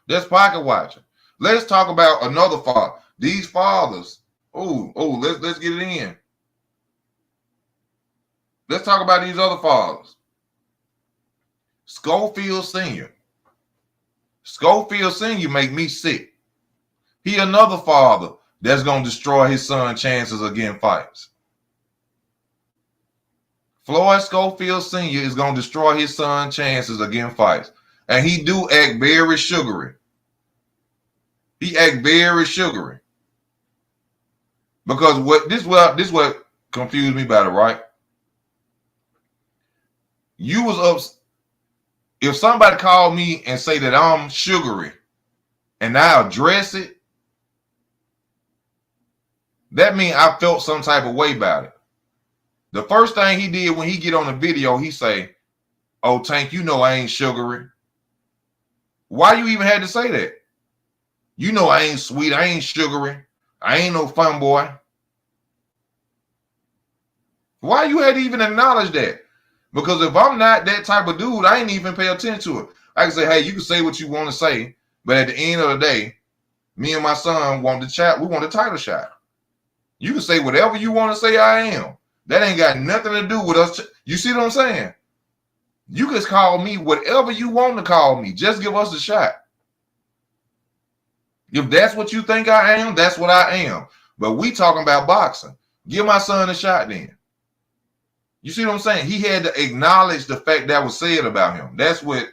That's pocket watching. Let's talk about another father. These fathers. Let's get it in. Let's talk about these other fathers. Schofield Sr. Schofield Sr. make me sick. He another father that's going to destroy his son's chances of getting fights. Floyd Schofield Sr. is going to destroy his son's chances of getting fights. And he do act very sugary. He act very sugary. Because this what confused me about it, right? You was up. If somebody called me and say that I'm sugary and I address it, that means I felt some type of way about it. The first thing he did when he get on the video, he say, oh, Tank, you know I ain't sugary. Why you even had to say that? You know I ain't sweet. I ain't sugary. I ain't no fun boy. Why you had to even acknowledge that? Because if I'm not that type of dude, I ain't even pay attention to it. I can say, hey, you can say what you want to say, but at the end of the day, me and my son want the chat. We want a title shot. You can say whatever you want to say I am. That ain't got nothing to do with us. You see what I'm saying? You can call me whatever you want to call me. Just give us a shot. If that's what you think I am, that's what I am. But we talking about boxing. Give my son a shot then. You see what I'm saying? He had to acknowledge the fact that was said about him. That's what,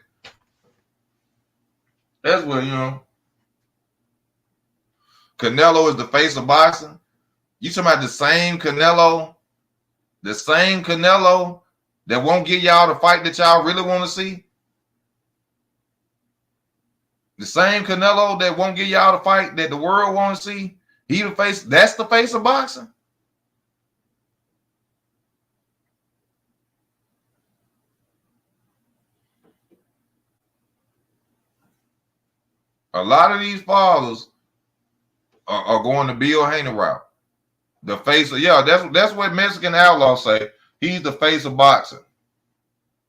Canelo is the face of boxing. You talking about the same Canelo that won't give y'all the fight that y'all really want to see? The same Canelo that won't give y'all the fight that the world want to see? He the face, that's the face of boxing? A lot of these fathers are going to Bill Haney route. The face of, that's what Mexican Outlaw say. He's the face of boxing.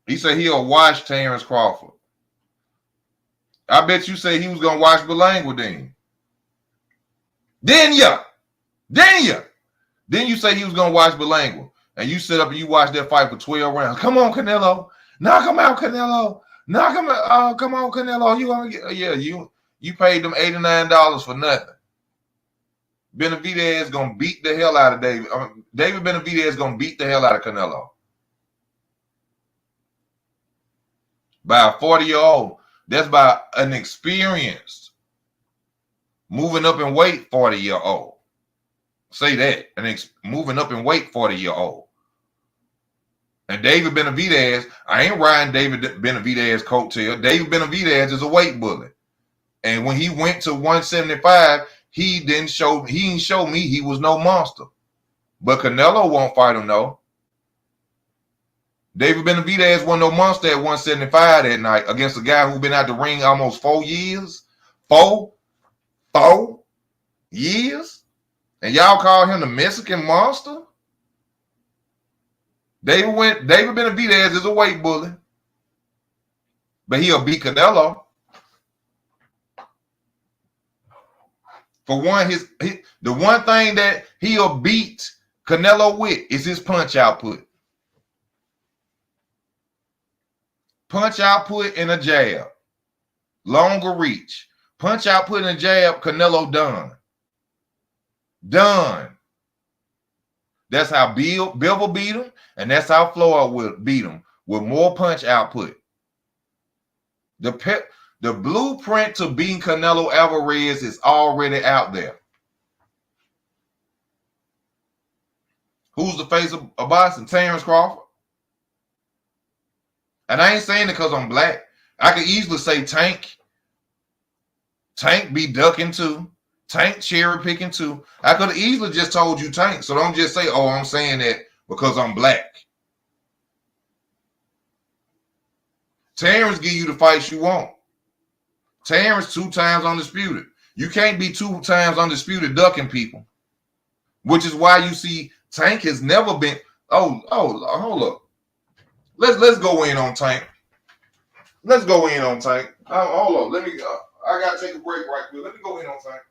He said he'll watch Terrence Crawford. I bet you say he was going to watch Belangua then. Then you say he was going to watch Belangua. And you sit up and you watch that fight for 12 rounds. Come on, Canelo. Knock him out, Canelo. Knock him out. Oh, come on, Canelo. You gonna get? Yeah, you paid them $89 for nothing. Benavidez gonna beat the hell out of David. David Benavidez gonna beat the hell out of Canelo by a 40-year-old. That's by an experienced, moving up in weight 40-year-old. Say that. Moving up in weight 40-year-old. And David Benavidez, I ain't riding David Benavidez coattail. David Benavidez is a weight bully. And when he went to 175, he didn't show me he was no monster. But Canelo won't fight him, no. David Benavidez wasn't no monster at 175 that night against a guy who's been out the ring almost 4 years. 4 years? And y'all call him the Mexican monster? David Benavidez is a weight bully. But he'll beat Canelo. For one, the one thing that he'll beat Canelo with is his punch output. Punch output and a jab. Longer reach. Punch output and a jab, Canelo done. Done. That's how Bivol beat him, and that's how Floyd will beat him, with more punch output. The blueprint to beating Canelo Alvarez is already out there. Who's the face of boxing? Terrence Crawford. And I ain't saying it because I'm black. I could easily say Tank. Tank be ducking too. Tank cherry picking too. I could have easily just told you Tank. So don't just say, oh, I'm saying that because I'm black. Terrence give you the fights you want. Terrence 2 times undisputed. You can't be 2 times undisputed ducking people. Which is why you see Tank has never been. Oh, hold up. Let's go in on Tank. Let's go in on Tank. Hold on. Let me. I gotta take a break right quick. Let me go in on Tank.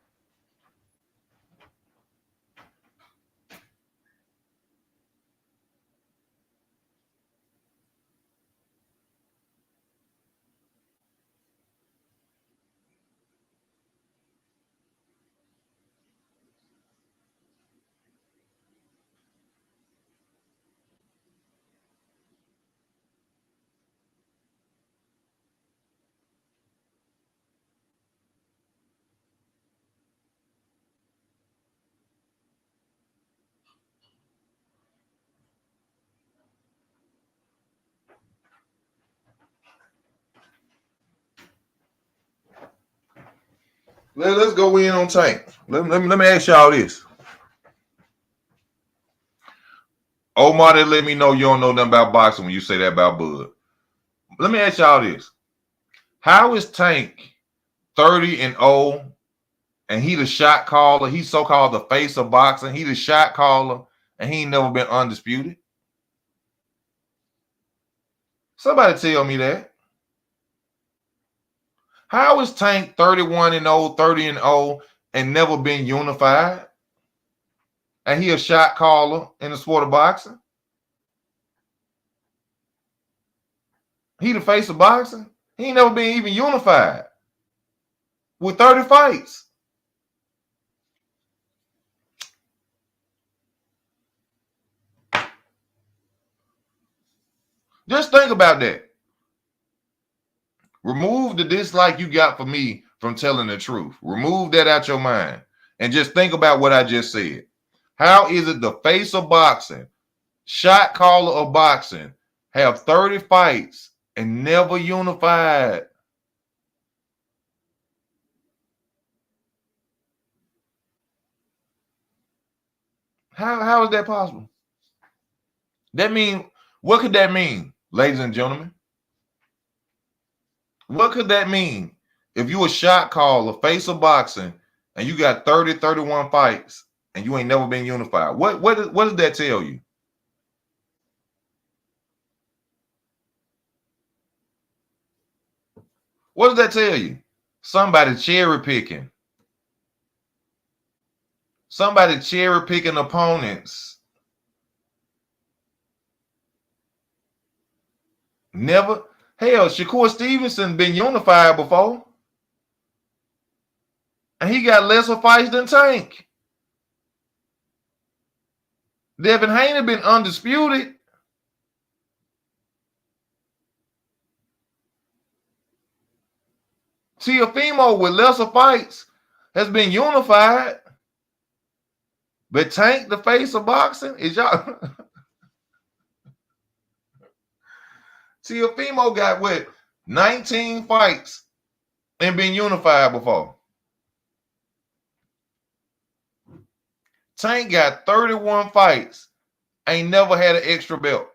Let's go in on Tank. Let me ask y'all this. Omar, they let me know you don't know nothing about boxing when you say that about Bud. Let me ask y'all this. How is Tank 30-0 and he the shot caller? He's so-called the face of boxing. He the shot caller and he ain't never been undisputed? Somebody tell me that. How is Tank 31-0, 30-0, and never been unified? And he a shot caller in the sport of boxing? He the face of boxing? He ain't never been even unified with 30 fights. Just think about that. Remove the dislike you got for me from telling the truth. Remove that out your mind and just think about what I just said. How is it the face of boxing, shot caller of boxing, have 30 fights and never unified? How is that possible? What could that mean, ladies and gentlemen? What could that mean? If you a shot caller, face of boxing, and you got 30, 31 fights, and you ain't never been unified. What does that tell you? What does that tell you? Somebody cherry picking. Somebody cherry picking opponents. Hell, Shakur Stevenson been unified before. And he got lesser fights than Tank. Devin Haney been undisputed. Teofimo with lesser fights has been unified. But Tank, the face of boxing, is y'all. Teofimo got what? 19 fights and been unified before. Tank got 31 fights, ain't never had an extra belt.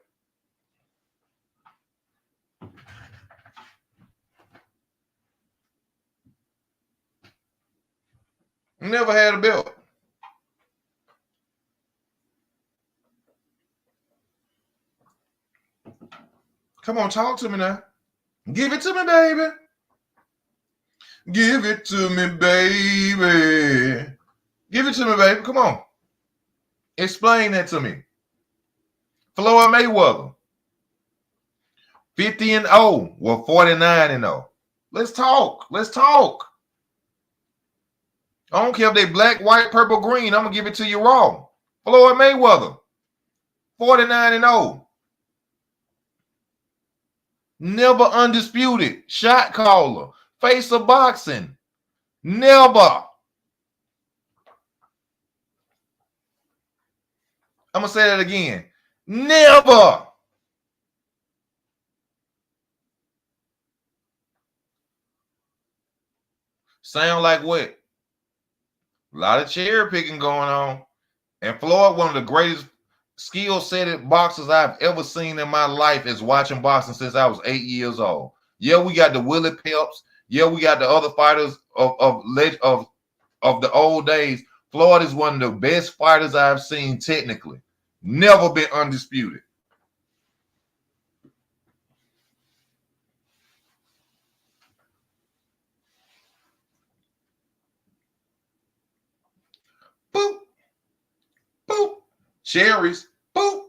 Never had a belt. Come on, talk to me now. Give it to me, baby. Give it to me, baby. Give it to me, baby. Come on. Explain that to me. Floyd Mayweather. 50-0. Well, 49-0. Let's talk. Let's talk. I don't care if they black, white, purple, green. I'm going to give it to you raw. Floyd Mayweather. 49-0. Never undisputed. Shot caller. Face of boxing. Never. I'm going to say that again. Never. Sound like what? A lot of cherry picking going on. And Floyd, one of the greatest skill-setted boxers I've ever seen in my life, is watching boxing since I was 8 years old. Yeah, we got the Willie Pelps. Yeah, we got the other fighters of the old days. Floyd is one of the best fighters I've seen technically. Never been undisputed. Boop. Boop. Cherries. Boop.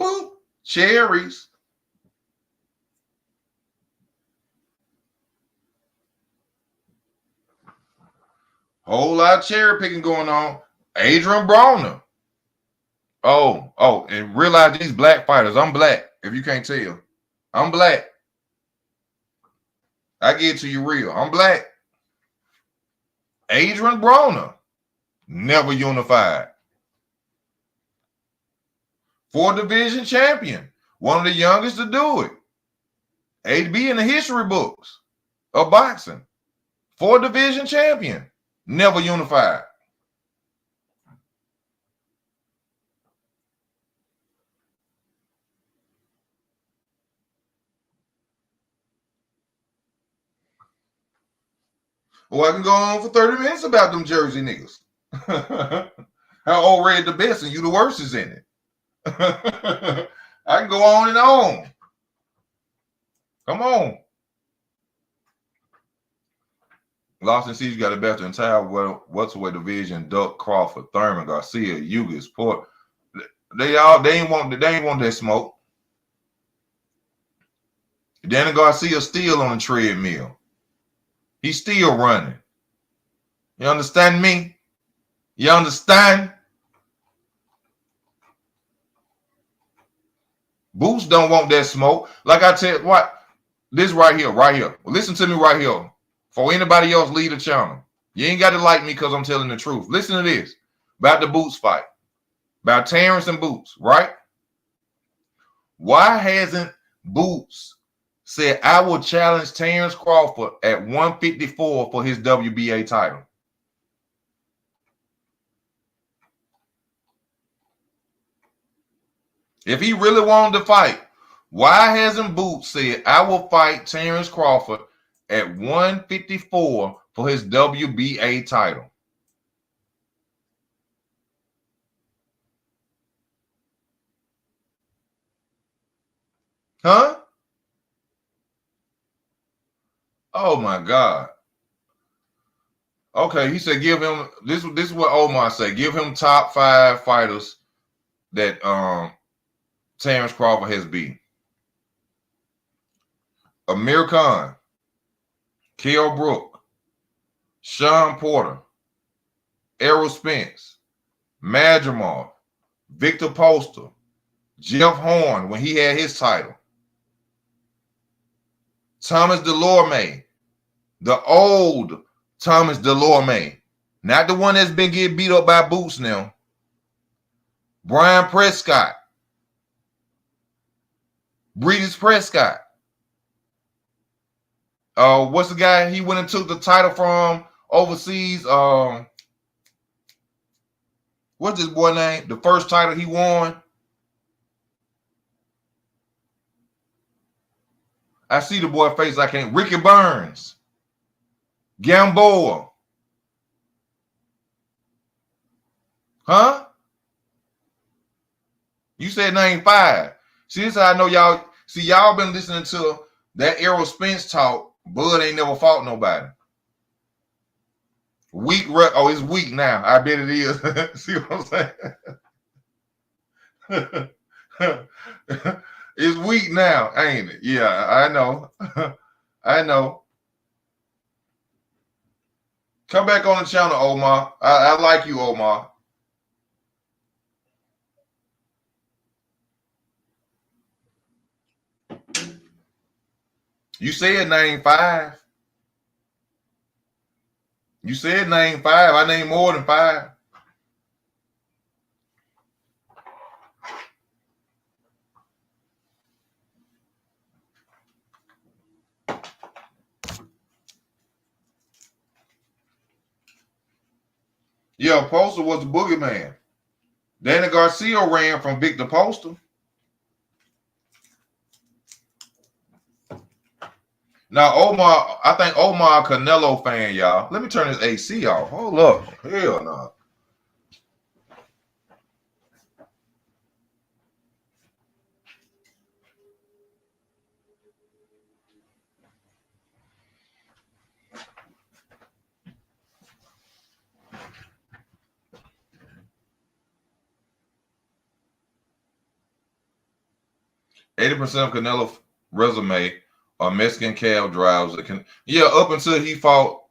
Boop. Cherries. Whole lot of cherry picking going on. Adrian Broner. Oh, and realize these black fighters. I'm black, if you can't tell. I'm black. I get to you real. I'm black. Adrian Broner. Never unified. 4-division champion. One of the youngest to do it. A.B. in the history books of boxing. 4-division champion. Never unified. Well, I can go on for 30 minutes about them Jersey niggas. How old Red the best and you the worst is in it. I can go on and on. Come on. Lawson C's got the best of the entire welterweight division. Duck, Crawford, Thurman, Garcia, Yugas, Port. They ain't want that smoke. Danny Garcia still on the treadmill. He's still running. You understand me? You understand? Boots don't want that smoke. Like I tell you, what? This right here. Well, listen to me right here. For anybody else, leave the channel. You ain't got to like me because I'm telling the truth. Listen to this. About the Boots fight. About Terrence and Boots, right? Why hasn't Boots said, I will challenge Terrence Crawford at 154 for his WBA title? If he really wanted to fight, why hasn't Boots said, I will fight Terrence Crawford at 154 for his WBA title? Huh? Oh my God. Okay, he said give him this is what Omar said. Give him top 5 fighters that Terrence Crawford has beat. Amir Khan, Kell Brook, Sean Porter, Errol Spence, Madrimov, Victor Poster, Jeff Horn when he had his title, Thomas Delorme, the old Thomas Delorme, not the one that's been getting beat up by Boots now. Brian Prescott, Breedis Prescott. What's the guy he went and took the title from overseas? What's this boy name? The first title he won. I see the boy face. I can't. Ricky Burns, Gamboa. Huh? You said name 5. See, this is how I know y'all. See, y'all been listening to that Errol Spence talk. Bud ain't never fought nobody. Weak. Oh, it's weak now. I bet it is. See what I'm saying? It's weak now, ain't it? Yeah, I know. I know. Come back on the channel, Omar. I like you, Omar. You said name 5. You said name 5. I named more than 5. Yeah, Poster was the boogeyman. Danny Garcia ran from Victor Poster. Now, Omar, I think Omar Canelo fan, y'all. Let me turn this AC off. Hold up. Hell no. %80 of Canelo's resume are Mexican cab drivers. Yeah, up until he fought.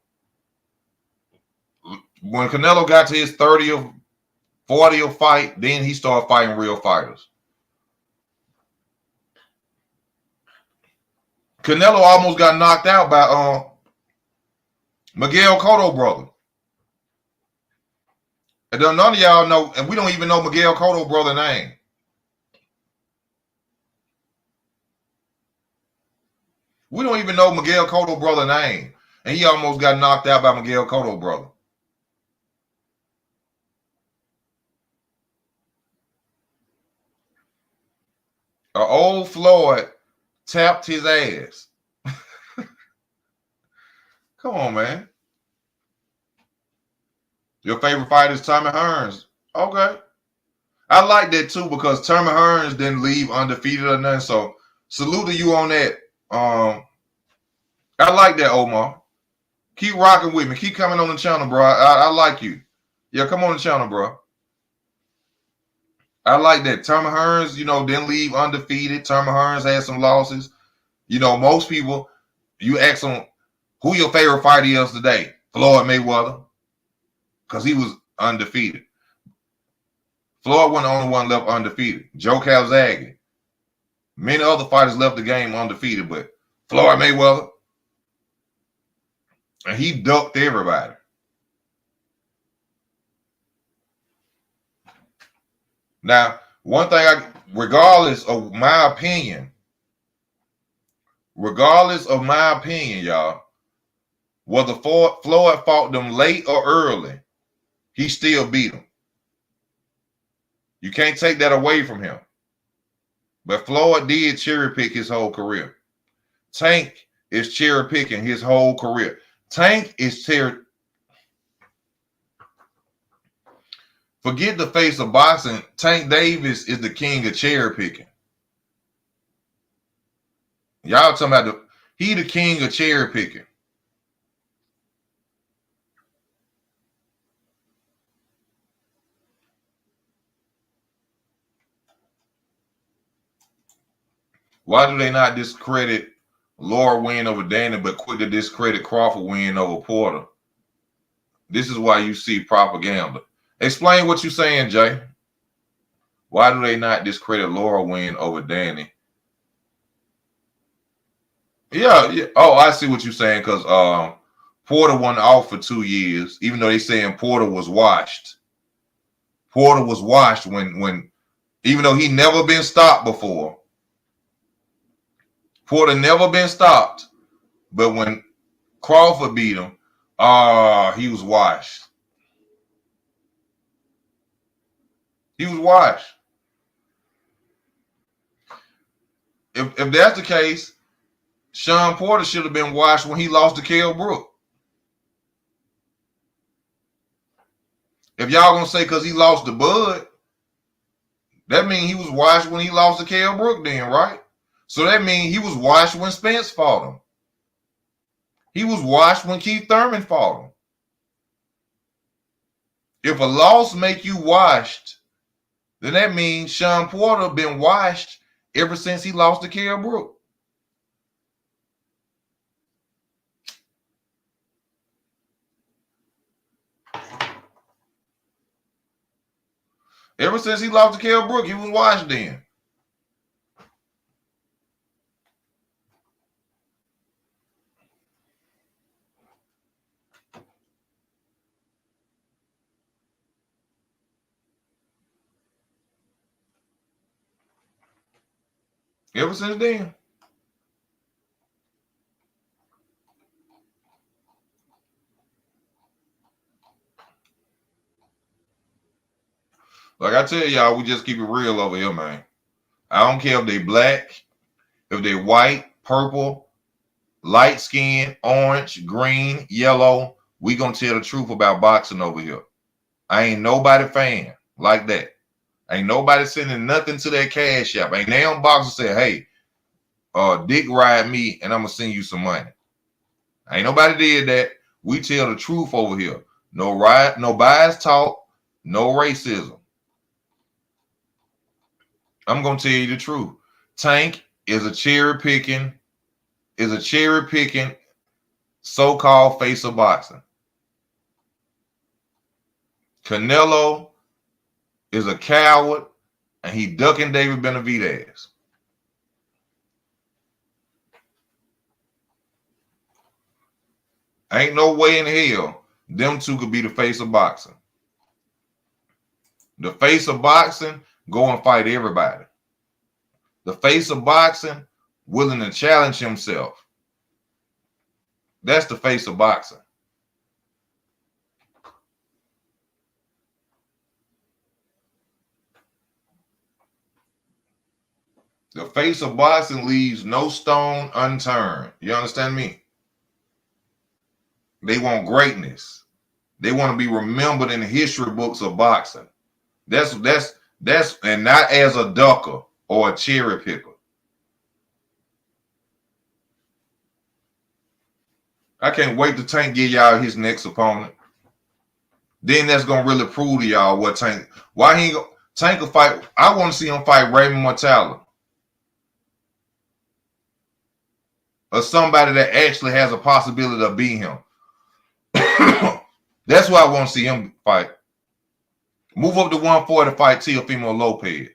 When Canelo got to his 30th, 40th fight, then he started fighting real fighters. Canelo almost got knocked out by Miguel Cotto brother. And none of y'all know, and we don't even know Miguel Cotto brother name. We don't even know Miguel Cotto brother name. And he almost got knocked out by Miguel Cotto brother. Old Floyd tapped his ass. Come on, man. Your favorite fighter is Tommy Hearns. Okay. I like that too because Tommy Hearns didn't leave undefeated or nothing. So salute to you on that. I like that, Omar. Keep rocking with me. Keep coming on the channel, bro. I like you. Yeah, come on the channel, bro. I like that. Tommy Hearns, didn't leave undefeated. Tommy Hearns had some losses. Most people, you ask them, who your favorite fighter is today? Floyd Mayweather. Because he was undefeated. Floyd wasn't the only one left undefeated. Joe Calzaghe. Many other fighters left the game undefeated, but Floyd Mayweather, and he ducked everybody. Now, one thing, regardless of my opinion, y'all, whether Floyd fought them late or early, he still beat them. You can't take that away from him. But Floyd did cherry pick his whole career. Tank is cherry picking his whole career. Tank is forget the face of boxing. Tank Davis is the king of cherry picking. Y'all talking about he the king of cherry picking. Why do they not discredit Laura win over Danny, but quick to discredit Crawford win over Porter. This is why you see propaganda. Explain what you're saying, Jay. Why do they not discredit Laura win over Danny? Yeah. Oh, I see what you're saying, because Porter won off for 2 years, even though they saying Porter was washed. Porter was washed when even though he never been stopped before. Porter never been stopped, but when Crawford beat him, he was washed. He was washed. If that's the case, Sean Porter should have been washed when he lost to Kell Brook. If y'all gonna say because he lost to Bud, that means he was washed when he lost to Kell Brook then, right? So that means he was washed when Spence fought him. He was washed when Keith Thurman fought him. If a loss make you washed, then that means Sean Porter been washed ever since he lost to Kell Brook. Ever since he lost to Kell Brook, he was washed then. Ever since then. Like I tell y'all, we just keep it real over here, man. I don't care if they black, if they white, purple, light skin, orange, green, yellow. We gonna tell the truth about boxing over here. I ain't nobody fan like that. Ain't nobody sending nothing to their cash app. Ain't damn boxer say, hey, dick ride me and I'm gonna send you some money. Ain't nobody did that. We tell the truth over here. No riot, no bias talk, no racism. I'm gonna tell you the truth. Tank is a cherry picking so-called face of boxing. Canelo is a coward and he ducking David Benavidez. Ain't no way in hell them two could be the face of boxing. The face of boxing go and fight everybody. The face of boxing willing to challenge himself. That's the face of boxing. The face of boxing leaves no stone unturned. You understand me? They want greatness. They want to be remembered in the history books of boxing. That's and not as a ducker or a cherry picker. I can't wait to Tank give y'all his next opponent. Then that's gonna really prove to y'all what Tank. Why he Tank will fight. I want to see him fight Raymond Mortalla or somebody that actually has a possibility of beating him. That's why I want to see him fight. Move up to 140 to fight Teofimo Lopez.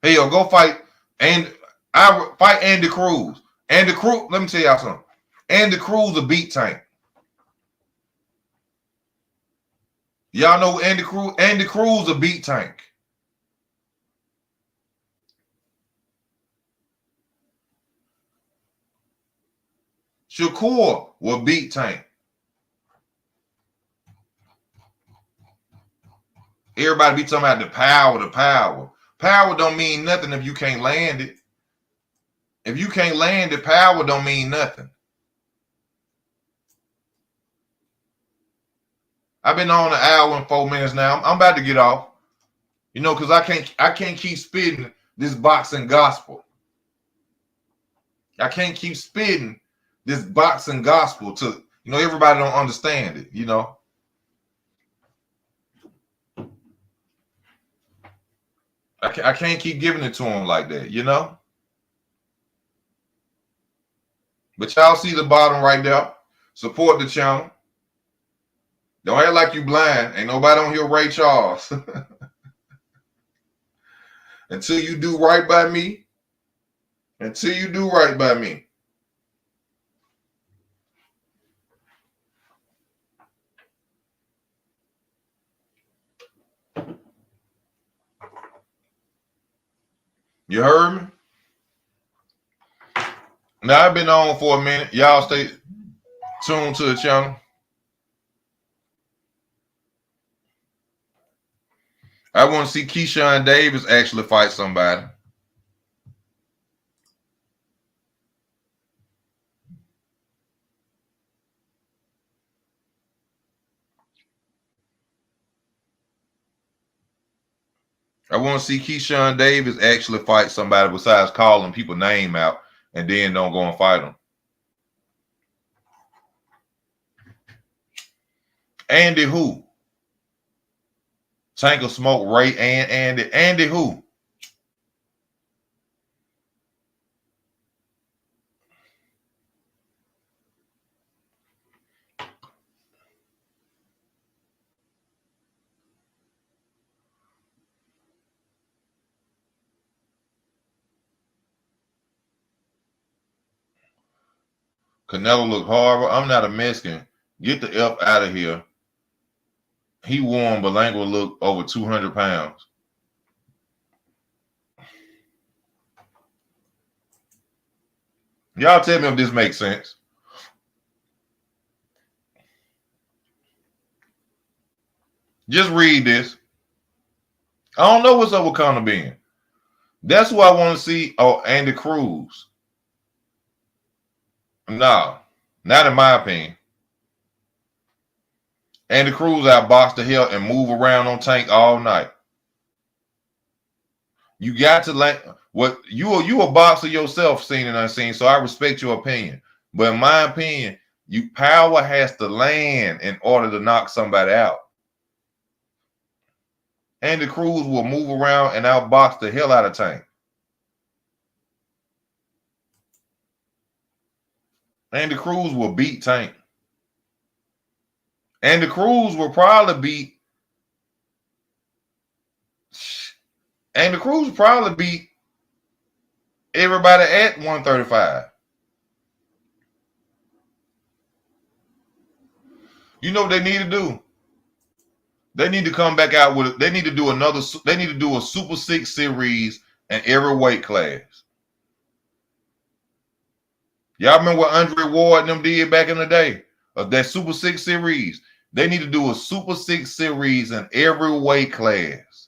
Hey, yo, go fight and I fight Andy Cruz. Andy Cruz, let me tell y'all something. Andy Cruz will beat Tank. Y'all know Andy Cruz. Andy Cruz will beat Tank. Shakur will beat Tank. Everybody be talking about the power, the power. Power don't mean nothing if you can't land it. If you can't land it, power don't mean nothing. I've been on an hour and 4 minutes now. I'm about to get off. You know, because I can't keep spitting this boxing gospel. I can't keep spitting this boxing gospel to, you know, everybody don't understand it, you know. I can't keep giving it to them like that, you know. But y'all see the bottom right there. Support the channel. Don't act like you blind. Ain't nobody on here Ray Charles. Until you do right by me. Until you do right by me. You heard me? Now, I've been on for a minute. Y'all stay tuned to the channel. I want to see Keyshawn Davis actually fight somebody. I want to see Keyshawn Davis actually fight somebody besides calling people name out and then don't go and fight them. Andy who? Tank of Smoke, Ray and Andy. Andy who? Canelo look horrible. I'm not a Mexican. Get the F out of here. He won, but Lango look over 200 pounds. Y'all tell me if this makes sense. Just read this. I don't know what's up with Conor Ben. That's who I want to see. Oh, Andy Cruz. No, not in my opinion. Andy Cruz outbox the hell and move around on Tank all night. You got to like what you a boxer yourself, seen and unseen. So I respect your opinion. But in my opinion, power has to land in order to knock somebody out. Andy Cruz will move around and outbox the hell out of Tank. Andy Cruz will beat Tank. Andy Cruz will probably beat. Andy Cruz will probably beat everybody at 135. You know what they need to do? They need to come back out with. They need to do another. They need to do a Super 6 series in every weight class. Y'all remember what Andre Ward and them did back in the day? That Super 6 series. They need to do a Super 6 series in every weight class.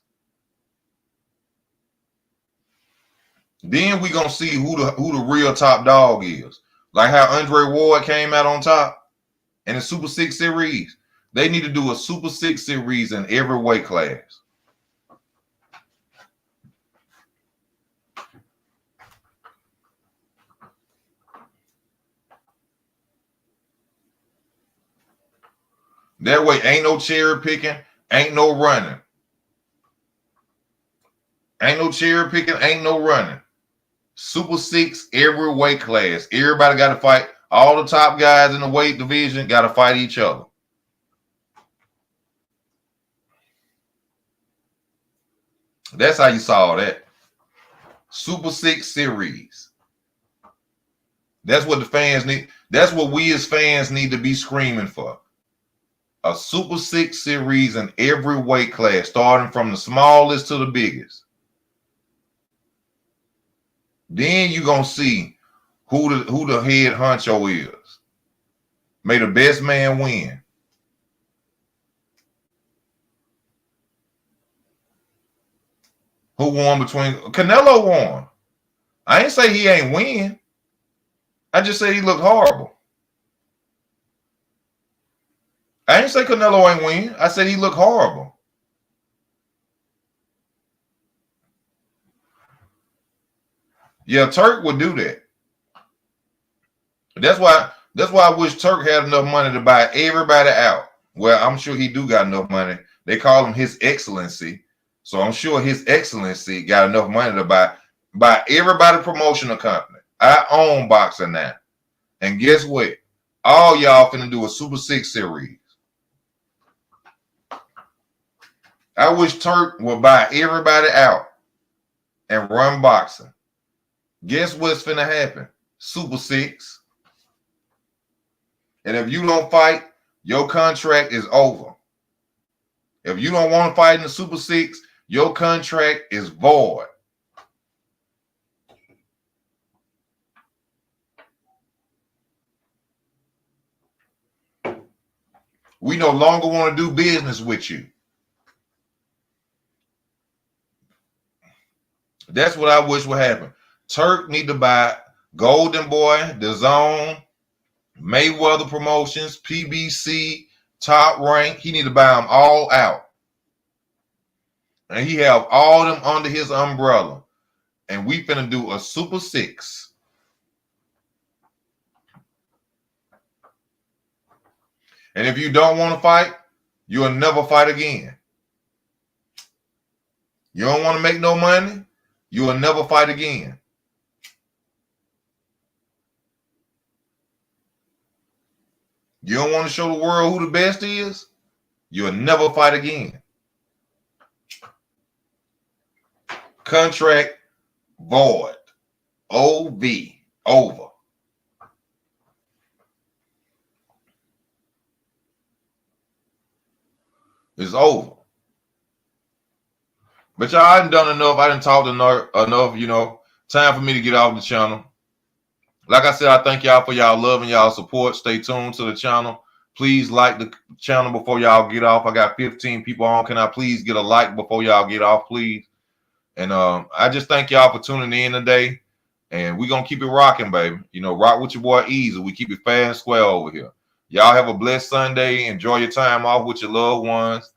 Then we gonna see who the real top dog is. Like how Andre Ward came out on top in the Super 6 series. They need to do a Super 6 series in every weight class. That way, ain't no cherry picking, ain't no running. Ain't no cherry picking, ain't no running. Super 6, every weight class. Everybody got to fight. All the top guys in the weight division got to fight each other. That's how you saw that. Super 6 series. That's what the fans need. That's what we as fans need to be screaming for. A Super 6 series in every weight class, starting from the smallest to the biggest. Then you're going to see who the head honcho is. May the best man win. Who won between? Canelo won. I ain't say he ain't win. I just say he looked horrible. I ain't say Canelo ain't win. I said he looked horrible. Yeah, Turk would do that. That's why I wish Turk had enough money to buy everybody out. Well, I'm sure he do got enough money. They call him His Excellency. So I'm sure His Excellency got enough money to buy everybody promotional company. I own boxing now. And guess what? All y'all finna do a Super 6 series. I wish Turk would buy everybody out and run boxing. Guess what's finna happen? Super 6. And if you don't fight, your contract is over. If you don't want to fight in the Super 6, your contract is void. We no longer want to do business with you. That's what I wish would happen. Turk need to buy Golden Boy, The Zone, Mayweather Promotions, PBC, Top Rank. He need to buy them all out. And he have all them under his umbrella. And we finna do a Super 6. And if you don't want to fight, you'll never fight again. You don't want to make no money, you will never fight again. You don't want to show the world who the best is, you'll never fight again. Contract void. O-V. Over. It's over. But y'all, I done enough. I done talked enough, you know. Time for me to get off the channel. Like I said, I thank y'all for y'all love and y'all support. Stay tuned to the channel. Please like the channel before y'all get off. I got 15 people on. Can I please get a like before y'all get off, please? And I just thank y'all for tuning in today. And we're going to keep it rocking, baby. You know, rock with your boy Easy. We keep it fair and square over here. Y'all have a blessed Sunday. Enjoy your time off with your loved ones.